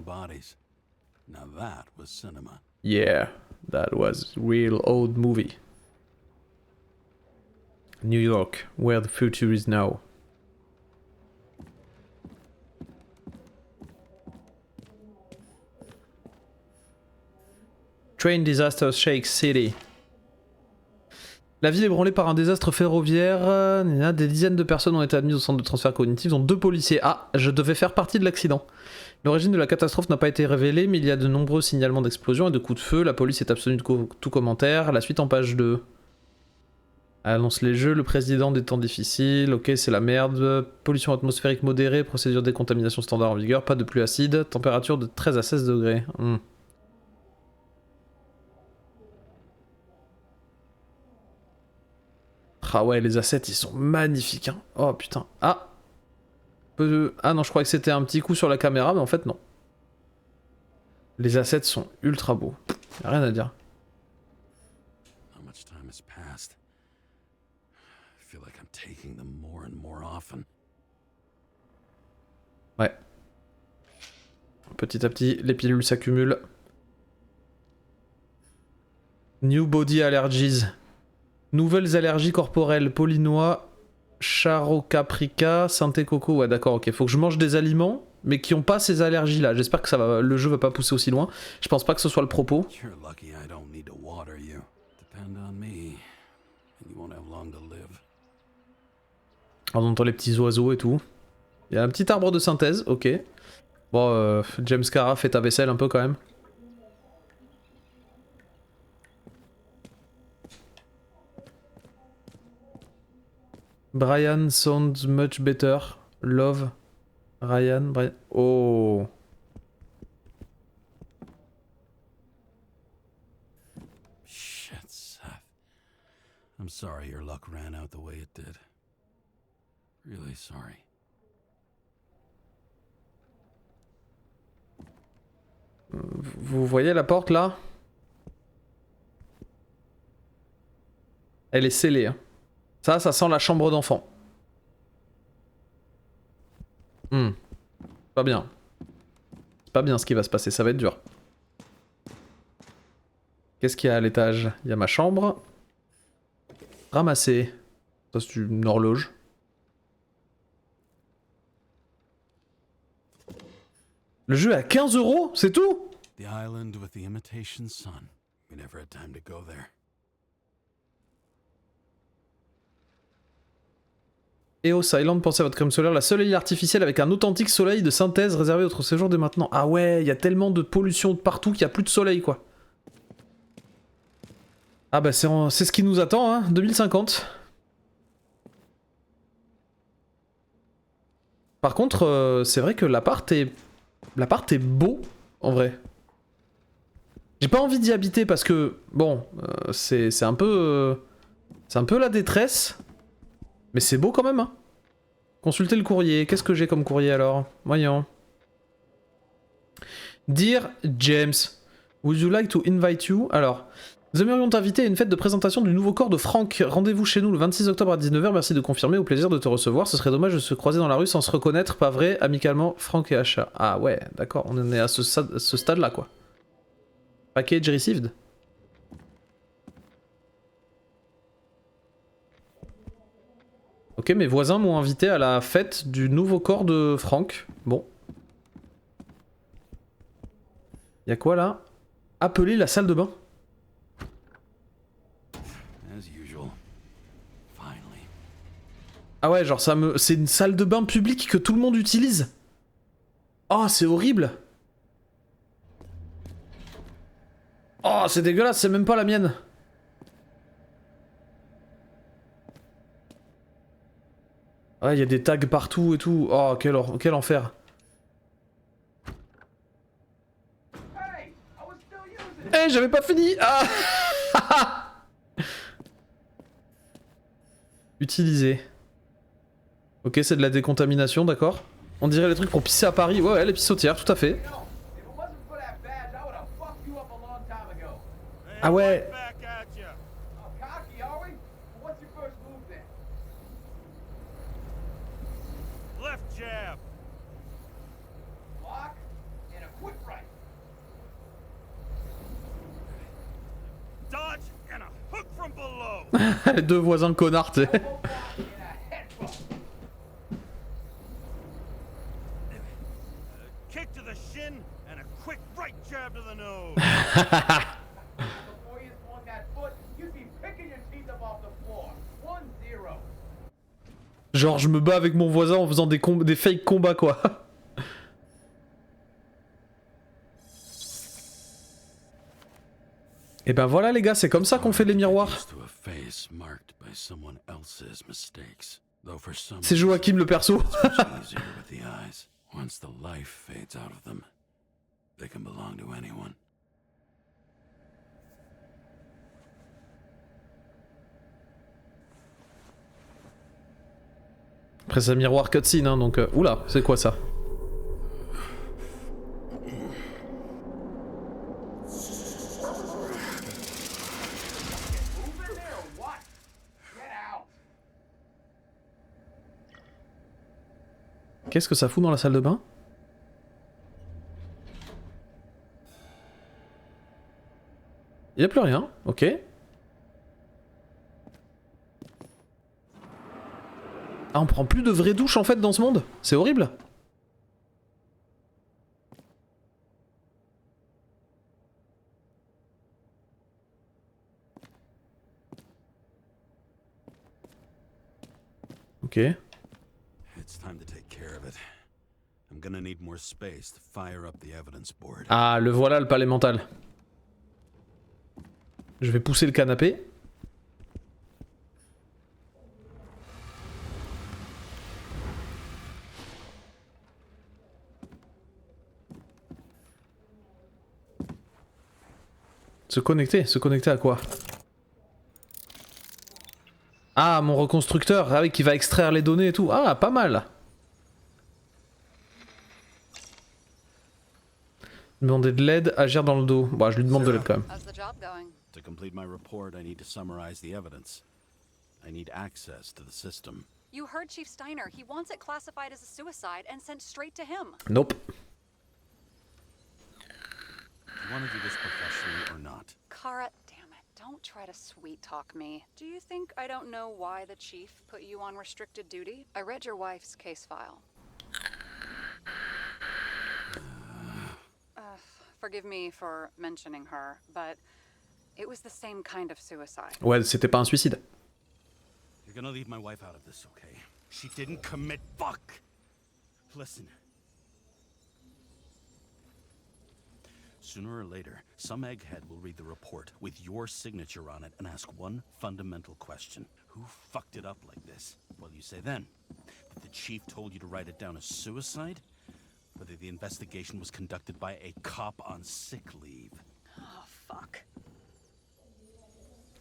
Speaker 1: Yeah, that was real old movie. New York, where the future is now. Train disaster shakes city. La ville est ébranlée par un désastre ferroviaire. Des dizaines de personnes ont été admises au centre de transfert cognitif, dont 2 policiers. Ah, je devais faire partie de l'accident. L'origine de la catastrophe n'a pas été révélée, mais il y a de nombreux signalements d'explosion et de coups de feu. La police est absolue de tout commentaire. La suite en page 2. Annonce les jeux, le président des temps difficiles, ok c'est la merde, pollution atmosphérique modérée, procédure de décontamination standard en vigueur, pas de pluie acide, température de 13 à 16 degrés. Ah ouais, les assets ils sont magnifiques, hein. Oh putain. Ah ah non, je croyais que c'était un petit coup sur la caméra, mais en fait non. Les assets sont ultra beaux, y'a rien à dire. Ouais. Petit à petit, les pilules s'accumulent. New body allergies. Nouvelles allergies corporelles. Pollinois, Charocaprica, Synthé Coco. Ouais, d'accord, ok. Faut que je mange des aliments, mais qui ont pas ces allergies-là. J'espère que ça va, le jeu va pas pousser aussi loin. Je pense pas que ce soit le propos. On entend les petits oiseaux et tout. Il y a un petit arbre de synthèse, ok. Bon, James Kara, fais ta vaisselle un peu quand même. Brian sounds much better. Love. Brian. Oh.
Speaker 4: Shit, Seth. I'm sorry your luck ran out the way it did. Really sorry.
Speaker 1: Vous voyez la porte là? Elle est scellée. Hein. Ça sent la chambre d'enfant. Pas bien. C'est pas bien ce qui va se passer, ça va être dur. Qu'est-ce qu'il y a à l'étage? Il y a ma chambre. Ramasser. Ça c'est une horloge. Le jeu est à 15 €, c'est tout?
Speaker 4: The island with the imitation sun. We never had time to go there.
Speaker 1: EOS Island, pensez à votre crème solaire, la seule île artificielle avec un authentique soleil de synthèse réservé à votre séjour dès maintenant. Ah ouais, il y a tellement de pollution de partout qu'il n'y a plus de soleil quoi. Ah bah c'est ce qui nous attend, hein, 2050. Par contre, c'est vrai que l'appart est beau, en vrai. J'ai pas envie d'y habiter parce que, bon, c'est un peu... c'est un peu la détresse. Mais c'est beau quand même, hein. Consultez le courrier. Qu'est-ce que j'ai comme courrier alors? Voyons. Dear James, would you like to invite you? Alors, Nous aimerions t'inviter à une fête de présentation du nouveau corps de Frank. Rendez-vous chez nous le 26 octobre à 19h. Merci de confirmer, au plaisir de te recevoir. Ce serait dommage de se croiser dans la rue sans se reconnaître, pas vrai? Amicalement, Frank et Asha. Ah ouais, d'accord, on en est à ce stade-là, quoi. Package received. Ok, mes voisins m'ont invité à la fête du nouveau corps de Frank. Bon. Y'a quoi là? Appeler la salle de bain.
Speaker 4: As usual. Finally.
Speaker 1: Ah ouais, genre c'est une salle de bain publique que tout le monde utilise. Oh, c'est horrible. Oh, c'est dégueulasse, c'est même pas la mienne. Ouais, il y a des tags partout et tout. Oh, quel enfer. Eh, j'avais pas fini. Ah. Utiliser. Ok, c'est de la décontamination, d'accord. On dirait les trucs pour pisser à Paris. Ouais, les pissotières, tout à fait. Ah ouais. Les deux voisins connards, tu sais. Genre je me bats avec mon voisin en faisant des fake combats quoi. Et ben voilà les gars, c'est comme ça qu'on fait les miroirs. C'est Joachim le perso. Après c'est un miroir cutscene hein, donc... Oula, c'est quoi ça? Qu'est-ce que ça fout dans la salle de bain? Il y a plus rien, ok. Ah, on prend plus de vraies douches en fait dans ce monde? C'est horrible. Ok. Ah, le voilà le palais mental. Je vais pousser le canapé. Se connecter à quoi? Ah, mon reconstructeur, ah oui, qui va extraire les données et tout. Ah, pas mal. Demander de l'aide, agir dans le dos. Bah, je lui demande de l'aide quand même.
Speaker 6: How's the job going?
Speaker 4: To complete my report, I need to summarize the evidence. I need access to the system.
Speaker 6: You heard Chief Steiner. He wants it classified as a suicide and sent straight to him.
Speaker 1: Nope.
Speaker 4: You want to do this professionally or not?
Speaker 6: Kara, damn it. Don't try to sweet talk me. Do you think I don't know why the chief put you on restricted duty? I read your wife's case file. Forgive me for mentioning her, but it was the same kind of suicide.
Speaker 1: Ouais, c'était pas un suicide.
Speaker 7: You're gonna leave my wife out of this, okay? She didn't commit fuck. Listen.
Speaker 4: Sooner or later, some egghead will read the report with your signature on it and ask one fundamental question. Who fucked it up like this? What do you say then? That the chief told you to write it down as suicide? Whether the investigation was conducted by a cop on sick leave.
Speaker 6: Oh, fuck.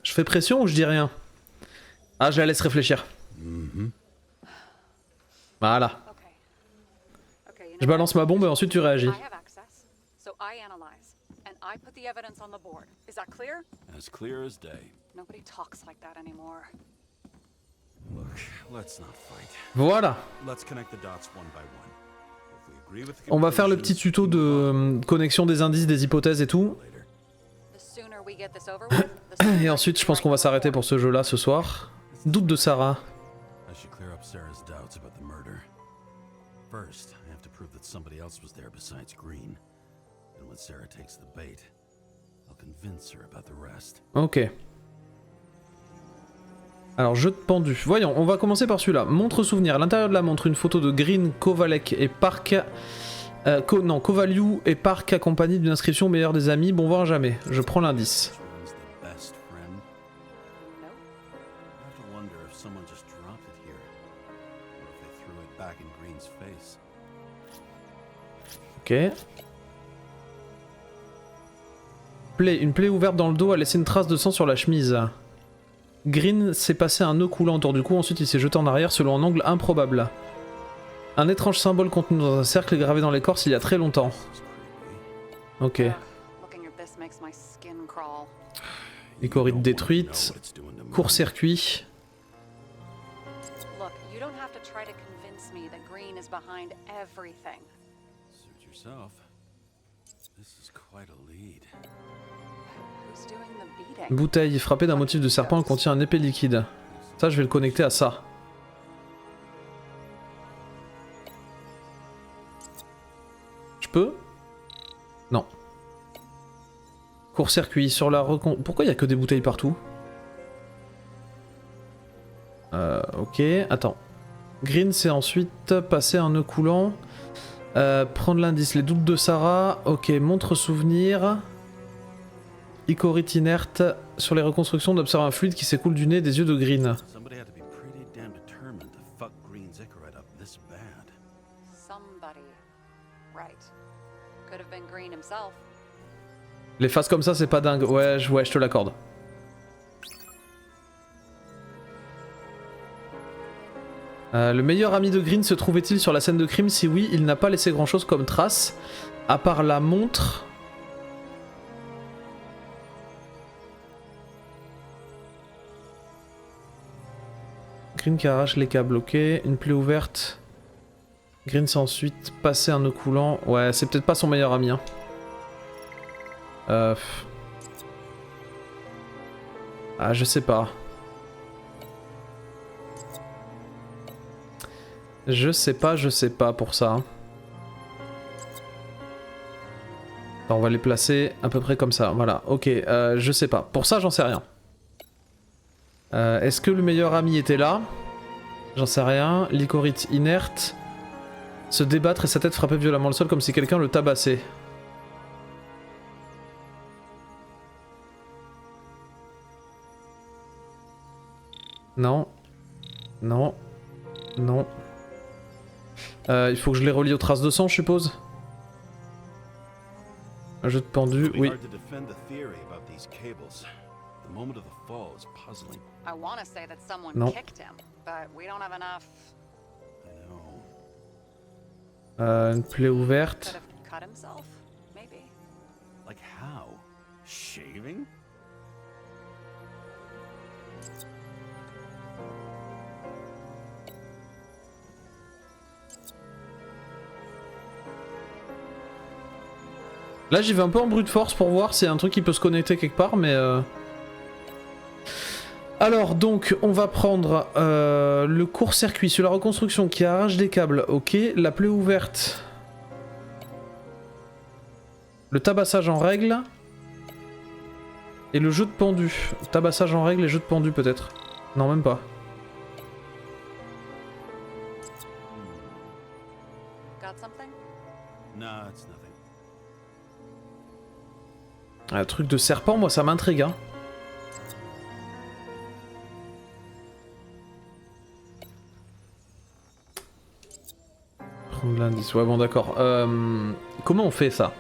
Speaker 1: Je fais pression ou je dis rien? Ah, je la laisse réfléchir. Voilà.
Speaker 6: Okay, you
Speaker 1: Je
Speaker 6: know
Speaker 1: balance ma bombe et ensuite tu réagis.
Speaker 6: what? I have access, so I analyze. and I put the evidence on the board. Is that clear?
Speaker 4: As clear as day.
Speaker 6: Nobody talks like that anymore.
Speaker 4: Look, let's not fight.
Speaker 1: Voilà.
Speaker 4: Let's connect the dots one by one. If we agree with the
Speaker 1: On va faire le petit
Speaker 4: conclusions,
Speaker 1: tuto de connexion des indices, des hypothèses et tout.
Speaker 4: later.
Speaker 6: The sooner we get this over with, the sooner
Speaker 1: Et
Speaker 6: I
Speaker 1: ensuite,
Speaker 6: can
Speaker 1: je pense qu'on va
Speaker 6: write
Speaker 1: s'arrêter
Speaker 6: the
Speaker 1: pour ce jeu-là ce soir. Doute de Sarah.
Speaker 4: I should clear up Sarah's doubts about the murder. First, I have to prove that somebody else was there besides Green. And when Sarah takes the bait, I'll convince her about the rest.
Speaker 1: Ok. Alors, jeu de pendu. Voyons, on va commencer par celui-là. Montre souvenir. À l'intérieur de la montre, une photo de Green, Kovalek et Park. Kovaliou et Park accompagnés d'une inscription meilleur des amis. Bon voir jamais. Je prends l'indice.
Speaker 4: Which one's the best friend?
Speaker 6: Nope.
Speaker 4: I have to wonder if someone just dropped it here. Or if they threw it back in Green's face.
Speaker 1: Ok. Une plaie ouverte dans le dos a laissé une trace de sang sur la chemise. Green s'est passé un nœud coulant autour du cou, ensuite il s'est jeté en arrière selon un angle improbable. Un étrange symbole contenu dans un cercle gravé dans l'écorce il y a très longtemps.
Speaker 4: This is creepy.
Speaker 1: Ok.
Speaker 6: Looking at this makes my skin crawl.
Speaker 1: Icorite
Speaker 4: You don't wanna
Speaker 1: détruite.
Speaker 4: know what it's doing to me.
Speaker 1: Court-circuit.
Speaker 6: Look, you don't have to try to convince me that Green is behind everything.
Speaker 4: Suit yourself. This is quite a lead.
Speaker 6: Who's doing the beating?
Speaker 1: Bouteille frappée d'un motif de serpent, elle contient un épais liquide. Ça, je vais le connecter à ça. Je peux? Non. Court-circuit sur la recon... Pourquoi il y a que des bouteilles partout? Ok, attends. Green, c'est ensuite passer un nœud coulant. Prendre l'indice, les doutes de Sarah. Ok, montre souvenir. Icorite inerte. Sur les reconstructions, on observe un fluide qui s'écoule du nez et des yeux de Green.
Speaker 4: Somebody had to be pretty damn determined to fuck Green's Icarite up this bad.
Speaker 6: Somebody. Right. Could have been Green himself.
Speaker 1: Les faces comme ça, c'est pas dingue. Ouais, je te l'accorde. Le meilleur ami de Green se trouvait-il sur la scène de crime? Si oui, il n'a pas laissé grand chose comme trace, à part la montre. Green qui arrache les câbles, ok. Une plaie ouverte. Green s'est ensuite passé un nœud coulant. Ouais, c'est peut-être pas son meilleur ami. Hein. Ah, je sais pas. Je sais pas pour ça. Alors, on va les placer à peu près comme ça. Voilà, ok, je sais pas. Pour ça, j'en sais rien. Est-ce que le meilleur ami était là? J'en sais rien. L'icorite inerte. Se débattre et sa tête frapper violemment le sol comme si quelqu'un le tabassait. Non. Non. Non. Il faut que je les relie aux traces de sang, je suppose. Un jeu de pendu,
Speaker 4: It'll be
Speaker 1: oui.
Speaker 4: hard to defend the theory about these cables. The moment of the fall is puzzling.
Speaker 6: I want to say that someone
Speaker 1: No.
Speaker 6: kicked him, but we don't have enough.
Speaker 4: I know.
Speaker 1: Une plaie
Speaker 6: Could
Speaker 1: ouverte.
Speaker 6: have cut himself, maybe.
Speaker 4: Like how? Shaving?
Speaker 1: Là, j'y vais un peu en brute force pour voir s'il y a un truc qui peut se connecter quelque part, mais... Alors, donc, on va prendre le court-circuit sur la reconstruction qui arrache des câbles, ok. La plaie ouverte. Le tabassage en règle. Et le jeu de pendu. Tabassage en règle et jeu de pendu, peut-être. Non, même pas.
Speaker 6: Got something?
Speaker 4: Nah, it's nothing.
Speaker 1: Un truc de serpent, moi, ça m'intrigue, hein. Prendre l'indice, ouais, bon, d'accord. Comment on fait ça?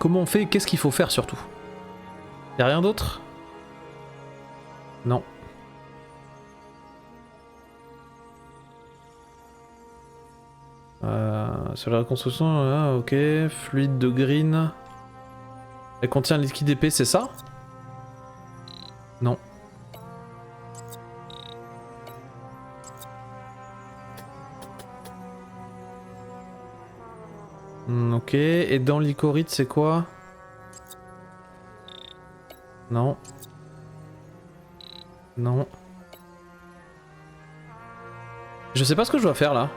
Speaker 1: Comment on fait? Qu'est-ce qu'il faut faire, surtout? Y'a rien d'autre? Non. Sur la reconstruction, ok. Fluide de green. Elle contient un liquide épais, c'est ça? Non. Ok, et dans l'icorite c'est quoi? Non. Non. Je sais pas ce que je dois faire là.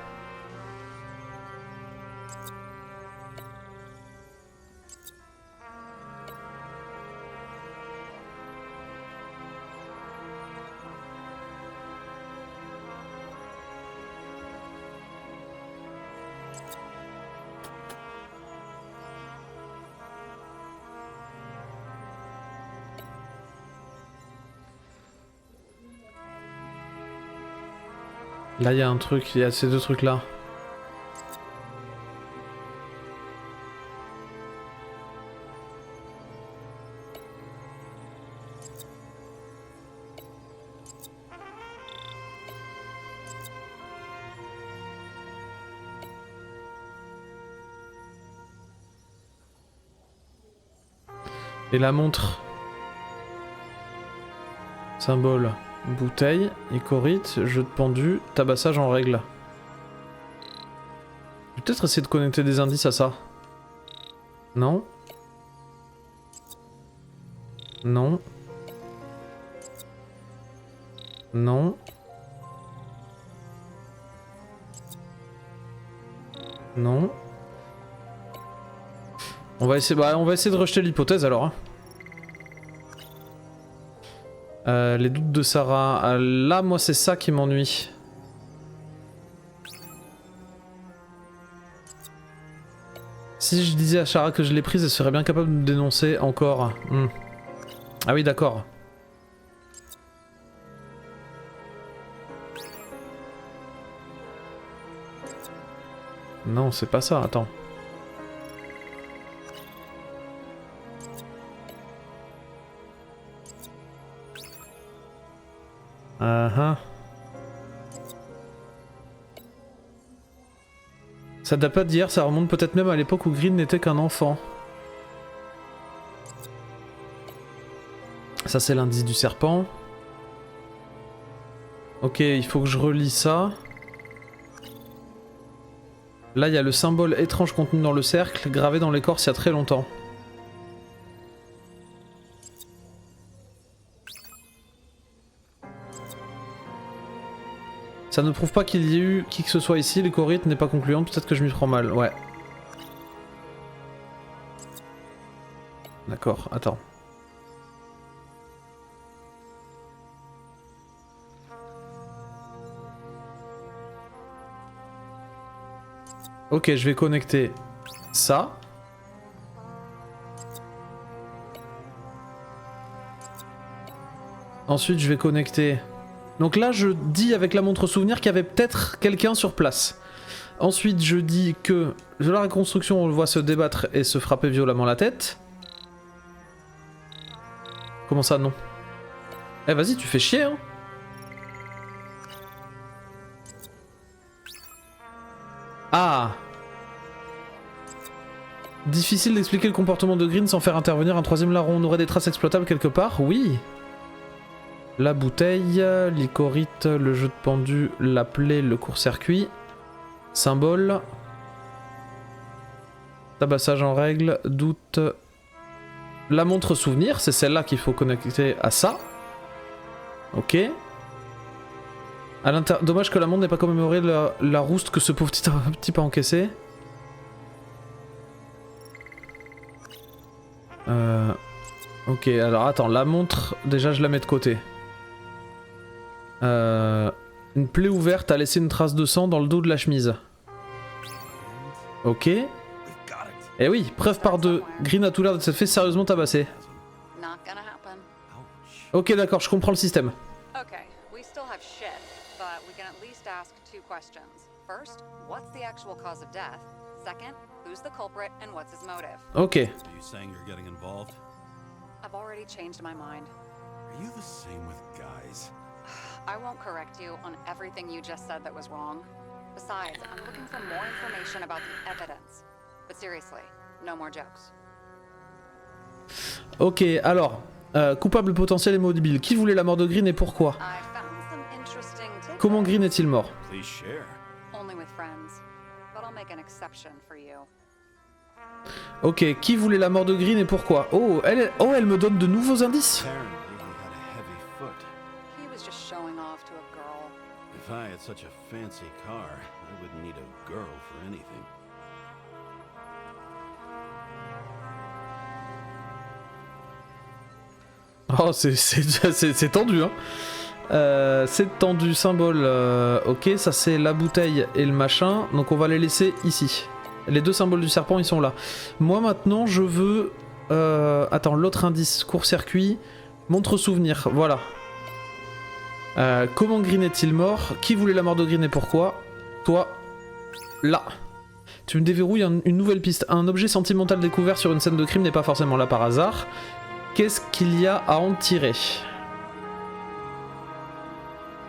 Speaker 1: Là, il y a un truc, il y a ces deux trucs là. Et la montre. Symbole. Bouteille, icorite, jeu de pendu, tabassage en règle. Je vais peut-être essayer de connecter des indices à ça. Non. Non. Non. Non. On va essayer de rejeter l'hypothèse alors. Hein. Les doutes de Sarah. Là, moi, c'est ça qui m'ennuie. Si je disais à Sarah que je l'ai prise, elle serait bien capable de me dénoncer encore. Ah oui, d'accord. Non, c'est pas ça, attends. Ça date pas d'hier, ça remonte peut-être même à l'époque où Green n'était qu'un enfant. Ça c'est l'indice du serpent. Ok, il faut que je relis ça. Là il y a le symbole étrange contenu dans le cercle, gravé dans l'écorce il y a très longtemps. Ça ne prouve pas qu'il y ait eu qui que ce soit ici, l'icorite n'est pas concluante, peut-être que je m'y prends mal, ouais. D'accord, attends. Ok, je vais connecter ça. Ensuite, je vais connecter... Donc là, je dis avec la montre souvenir qu'il y avait peut-être quelqu'un sur place. Ensuite, je dis que de la reconstruction, on le voit se débattre et se frapper violemment la tête. Comment ça, non? Eh, vas-y, tu fais chier, hein. Ah! Difficile d'expliquer le comportement de Green sans faire intervenir un troisième larron. On aurait des traces exploitables quelque part? Oui. La bouteille, l'icorite, le jeu de pendu, la plaie, le court-circuit. Symbole. Tabassage en règle, doute. La montre souvenir, c'est celle-là qu'il faut connecter à ça. Ok. Dommage que la montre n'ait pas commémoré la rouste que ce pauvre type a encaissé. Ok, alors attends, la montre, déjà je la mets de côté. Une plaie ouverte a laissé une trace de sang dans le dos de la chemise. Ok. Eh oui, preuve par deux. Green a tout l'air de s'être fait sérieusement tabasser. Ok, d'accord, je comprends le système.
Speaker 6: Okay, we still have shit, but we can at least ask two questions. First, what's the actual cause of death? Second, who's the culprit and what's his motive?
Speaker 1: Ok.
Speaker 4: Are you saying you're getting involved?
Speaker 6: I've already changed my mind.
Speaker 4: Are you the same with guys?
Speaker 6: I won't correct you on everything you just said that was wrong. Besides, I'm looking for more information about the evidence. But seriously, no more jokes.
Speaker 1: Ok, alors, coupable potentiel et mobile. Qui voulait la mort de Green et pourquoi?
Speaker 6: I found some interesting tidbits.
Speaker 1: Comment Green est-il mort?
Speaker 4: Please share.
Speaker 6: Only with friends. But I'll make an exception for you.
Speaker 1: Ok, qui voulait la mort de Green et pourquoi? Oh, elle me donne de nouveaux indices.
Speaker 4: Apparently, he had a heavy foot.
Speaker 6: He was just showing off to a girl.
Speaker 4: If I had such a fancy car, I wouldn't need a girl for anything.
Speaker 1: Oh, c'est tendu, hein. C'est tendu, symbole. Ok, ça c'est la bouteille et le machin. Donc on va les laisser ici. Les deux symboles du serpent, ils sont là. Moi maintenant, je veux... attends, l'autre indice, court-circuit, montre souvenir, voilà. Comment Green est-il mort? Qui voulait la mort de Green et pourquoi? Toi, là. Tu me déverrouilles une nouvelle piste. Un objet sentimental découvert sur une scène de crime n'est pas forcément là par hasard. Qu'est-ce qu'il y a à en tirer?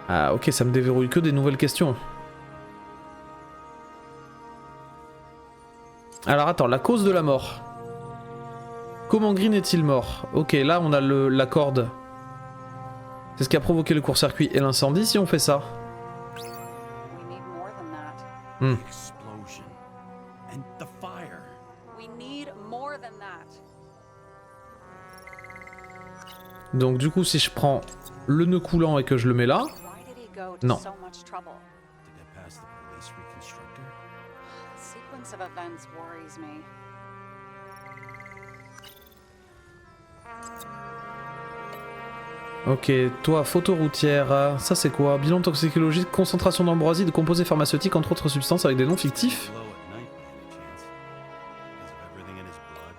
Speaker 1: Ah ok, ça me déverrouille que des nouvelles questions. Alors attends, la cause de la mort. Comment Green est-il mort? Ok, là on a la corde. C'est ce qui a provoqué le court-circuit et l'incendie si on fait ça.
Speaker 6: We need more than that.
Speaker 1: Hmm.
Speaker 4: Explosion. And the fire.
Speaker 6: We need more than that.
Speaker 1: Donc du coup si je prends le nœud coulant et que je le mets là...
Speaker 6: Why did he go to
Speaker 1: Non.
Speaker 6: so much trouble?
Speaker 4: To get past the police reconstructor?
Speaker 6: The sequence of events worries me.
Speaker 1: Ok, toi, photo routière, ça c'est quoi? Bilan toxicologique, concentration d'ambroisie, de composés pharmaceutiques, entre autres substances avec des noms fictifs.
Speaker 4: Glow at night by any chance? Because of everything in his blood?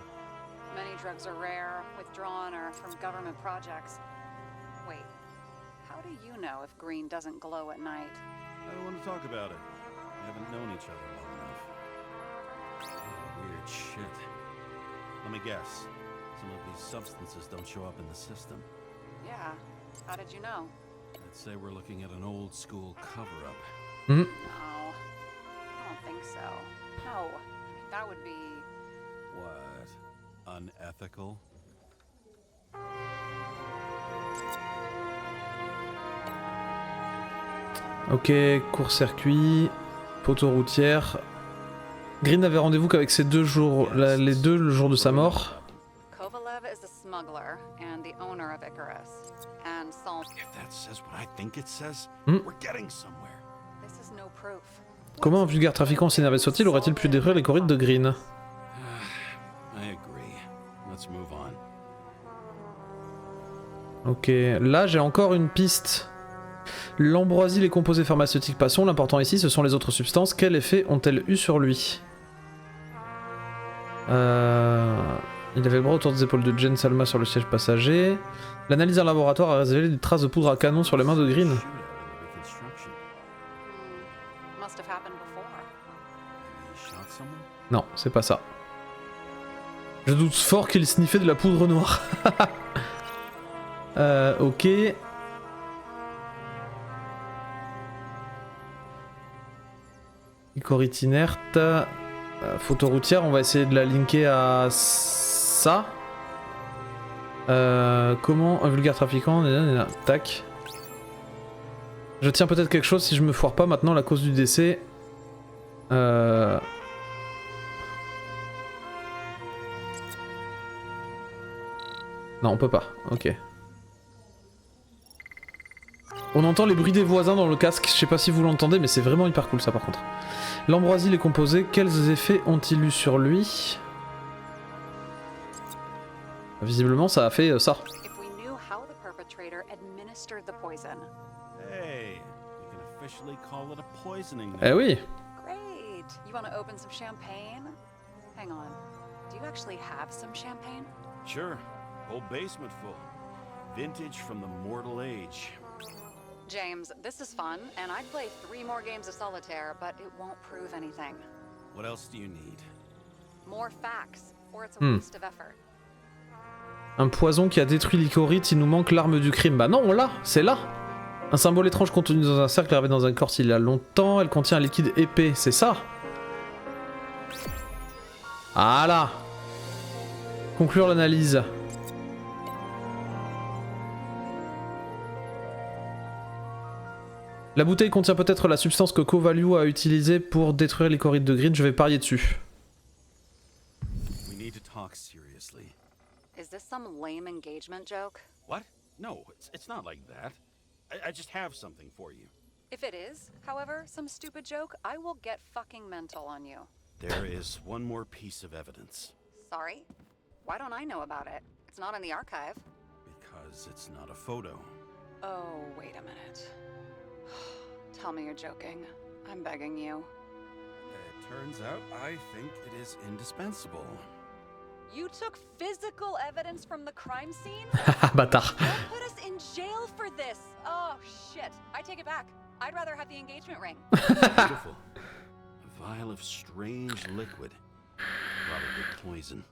Speaker 6: Many drugs are rare, withdrawn, or from government projects. Wait, how do you know if green doesn't glow at night?
Speaker 4: I don't want to talk about it. We haven't known each other long enough. Oh, weird shit. Let me guess. Some of these substances don't show up in the system.
Speaker 6: Yeah, how did you know?
Speaker 4: I'd say we're looking at an old school cover-up.
Speaker 1: Hmm.
Speaker 6: No, I don't think so. No, that would be...
Speaker 4: What? Unethical?
Speaker 1: Ok, court-circuit, poteau routière. Green avait rendez-vous qu'avec ces deux jours, les deux le jour de sa mort.
Speaker 6: Kovalev is a smuggler and the owner of Icarus. And Salt...
Speaker 4: If that says what I think it says,
Speaker 1: Hmm.
Speaker 4: we're getting somewhere.
Speaker 6: This is no proof.
Speaker 1: Comment un vulgaire trafiquant aussi énervé soit-il aurait-il pu détruire les corrides de Green?
Speaker 4: I agree. Let's move on.
Speaker 1: Ok, là j'ai encore une piste. L'ambroisie, les composés pharmaceutiques, passons. L'important ici, ce sont les autres substances. Quel effet ont-elles eu sur lui? Il avait le bras autour des épaules de Jane Salma sur le siège passager. L'analyse en laboratoire a révélé des traces de poudre à canon sur les mains de Green.
Speaker 4: Shoot out of the reconstruction.
Speaker 6: Must have happened before.
Speaker 4: Maybe he shot someone?
Speaker 1: Non, c'est pas ça. Je doute fort qu'il sniffait de la poudre noire. Ok. Icorite inerte. Photo routière, on va essayer de la linker à ça. Comment un vulgaire trafiquant, tac. Je tiens peut-être quelque chose si je me foire pas maintenant la cause du décès. Non, on peut pas, ok. On entend les bruits des voisins dans le casque, je sais pas si vous l'entendez, mais c'est vraiment hyper cool ça par contre. L'ambroisie, les composés, quels effets ont-ils eu sur lui? Visiblement ça a fait ça.
Speaker 6: If we knew how the perpetrator administered the poison.
Speaker 4: Hey, we can officially call it a poisoning now.
Speaker 1: Eh oui.
Speaker 6: Great! You want to open some champagne? Hang on. Do you actually have some champagne?
Speaker 4: Sure, whole basement full. Vintage from the mortal age.
Speaker 6: James, this is fun, and I'd play 3 more games of solitaire, but it won't prove anything.
Speaker 4: What else do you need?
Speaker 6: More facts, or it's a waste of effort.
Speaker 1: Un poison qui a détruit l'Icorite, il nous manque l'arme du crime. Bah non, on l'a, c'est là. Un symbole étrange contenu dans un cercle gravé dans un corps il y a longtemps, elle contient un liquide épais, c'est ça. Voilà. Conclure l'analyse. La bouteille contient peut-être la substance que Covalue a utilisée pour détruire les corrides de Green, je vais parier dessus.
Speaker 4: We need to talk seriously.
Speaker 6: Is this some lame engagement joke?
Speaker 7: What? No, it's not like that. I just have something for you.
Speaker 6: If it is, however, some stupid joke, I will get fucking mental on you.
Speaker 7: There is one more piece of evidence.
Speaker 6: Sorry? Why don't I know about it? It's not in the archive.
Speaker 7: Because it's not a photo.
Speaker 6: Oh, wait a minute. Tell me you're joking. I'm begging you.
Speaker 7: It turns out I think it is indispensable.
Speaker 6: You took physical evidence from the crime scene?
Speaker 1: Bâtard.
Speaker 6: They'll put us in jail for this. Oh, shit. I take it back. I'd rather have the engagement ring.
Speaker 7: Beautiful. A vial of strange liquid. Probably poison.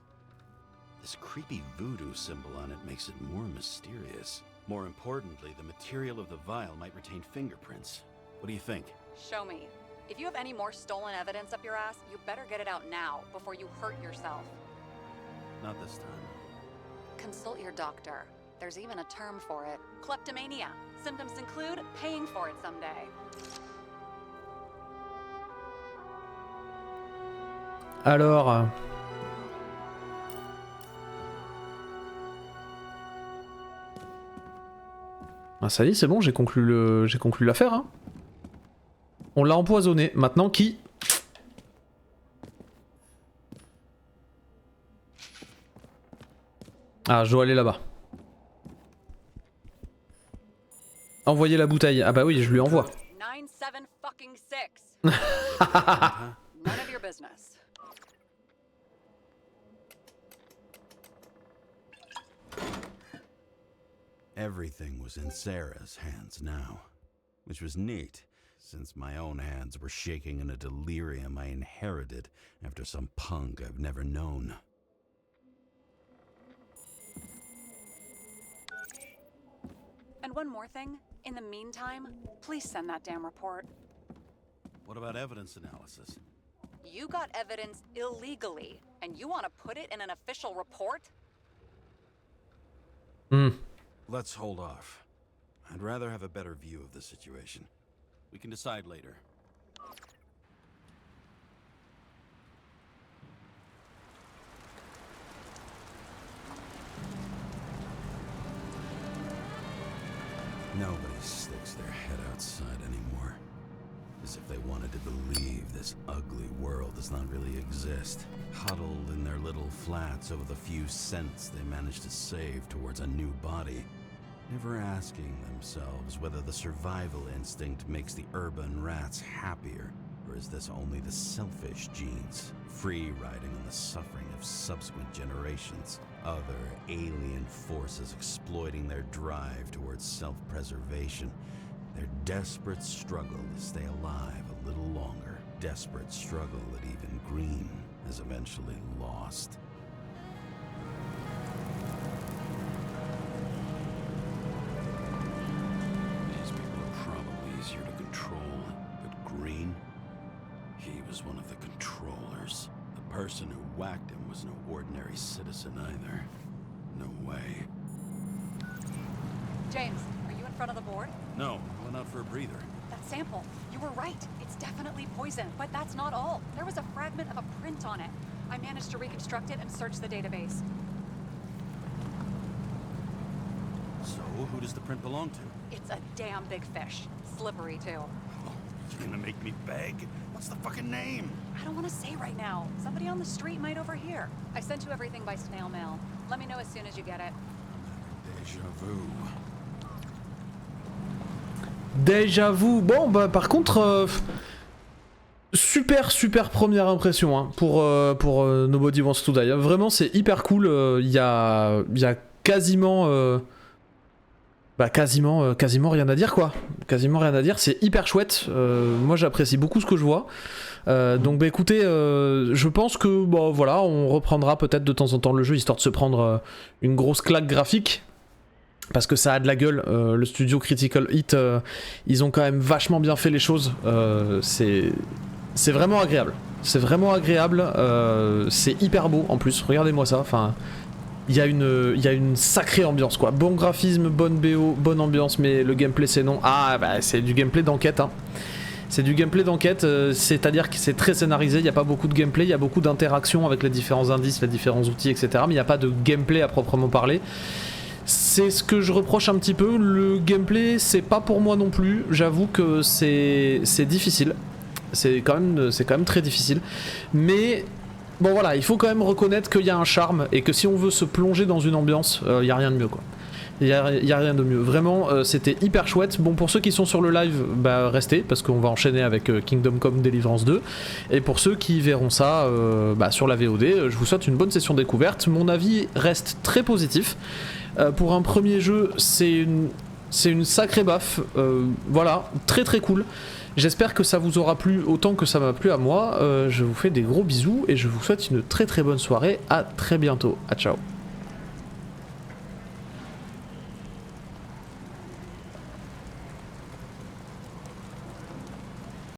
Speaker 7: This creepy voodoo symbol on it makes it more mysterious. More importantly, the material of the vial might retain fingerprints. What do you think?
Speaker 6: Show me. If you have any more stolen evidence up your ass, you better get it out now before you hurt yourself.
Speaker 7: Not this time.
Speaker 6: Consult your doctor. There's even a term for it. Kleptomania. Symptoms include paying for it someday.
Speaker 1: Alors... Ah ça y est, c'est bon, j'ai conclu l'affaire. Hein. On l'a empoisonné. Maintenant qui? Ah, je dois aller là-bas. Envoyer la bouteille. Ah bah oui, je lui envoie.
Speaker 6: 9-7 fucking 6. None of your business.
Speaker 4: Everything was in Sarah's hands now, which was neat, since my own hands were shaking in a delirium I inherited after some punk I've never known.
Speaker 6: And one more thing. In the meantime, please send that damn report.
Speaker 7: What about evidence analysis?
Speaker 6: You got evidence illegally, and you want to put it in an official report?
Speaker 4: Let's hold off. I'd rather have a better view of the situation.
Speaker 7: We can decide later.
Speaker 4: Nobody sticks their head outside anymore. As if they wanted to believe this ugly world does not really exist. Huddled in their little flats over the few cents they managed to save towards a new body. Never asking themselves whether the survival instinct makes the urban rats happier, or is this only the selfish genes, free riding on the suffering of subsequent generations? Other alien forces exploiting their drive towards self-preservation. Their desperate struggle to stay alive a little longer. Desperate struggle that even Green has eventually lost.
Speaker 7: These people are probably easier to control, but Green, he was one of the controllers. The person who whacked him was no ordinary citizen either. No way.
Speaker 6: James, are you in front of the board?
Speaker 7: No, I went out for a breather.
Speaker 6: That sample. You were right. It's definitely poison, but that's not all. There was a fragment of a print on it. I managed to reconstruct it and search the database.
Speaker 7: So, who does the print belong to?
Speaker 6: It's a damn big fish. Slippery, too.
Speaker 7: Oh, you're gonna make me beg? What's the fucking name?
Speaker 6: I don't want to say right now. Somebody on the street might overhear. I sent you everything by snail mail. Let me know as soon as you get it.
Speaker 7: Deja vu.
Speaker 1: Déjà vu. Bon bah par contre super première impression hein, pour Nobody Wants to Die. Vraiment c'est hyper cool. Il y a quasiment quasiment rien à dire quoi. Quasiment rien à dire. C'est hyper chouette. Moi j'apprécie beaucoup ce que je vois. Donc bah écoutez, je pense que bon voilà, on reprendra peut-être de temps en temps le jeu histoire de se prendre une grosse claque graphique. Parce que ça a de la gueule, le studio Critical Hit, ils ont quand même vachement bien fait les choses, c'est vraiment agréable. C'est vraiment agréable, c'est hyper beau en plus, regardez-moi ça, enfin, il y a une sacrée ambiance quoi. Bon graphisme, bonne BO, bonne ambiance, mais le gameplay c'est non. Ah bah c'est du gameplay d'enquête hein. C'est du gameplay d'enquête, c'est-à-dire que c'est très scénarisé, il n'y a pas beaucoup de gameplay, il y a beaucoup d'interactions avec les différents indices, les différents outils, etc. Mais il n'y a pas de gameplay à proprement parler. C'est ce que je reproche un petit peu, le gameplay c'est pas pour moi non plus, j'avoue que c'est difficile. C'est quand même très difficile. Mais bon voilà, il faut quand même reconnaître qu'il y a un charme et que si on veut se plonger dans une ambiance, il n'y a rien de mieux quoi. Il y a rien de mieux. Vraiment, c'était hyper chouette. Bon, pour ceux qui sont sur le live, bah restez parce qu'on va enchaîner avec Kingdom Come Deliverance 2. Et pour ceux qui verront ça sur la VOD, je vous souhaite une bonne session découverte. Mon avis reste très positif. Pour un premier jeu, c'est une sacrée baffe. Voilà, très très cool. J'espère que ça vous aura plu autant que ça m'a plu à moi. Je vous fais des gros bisous et je vous souhaite une très très bonne soirée. À très bientôt. À ciao.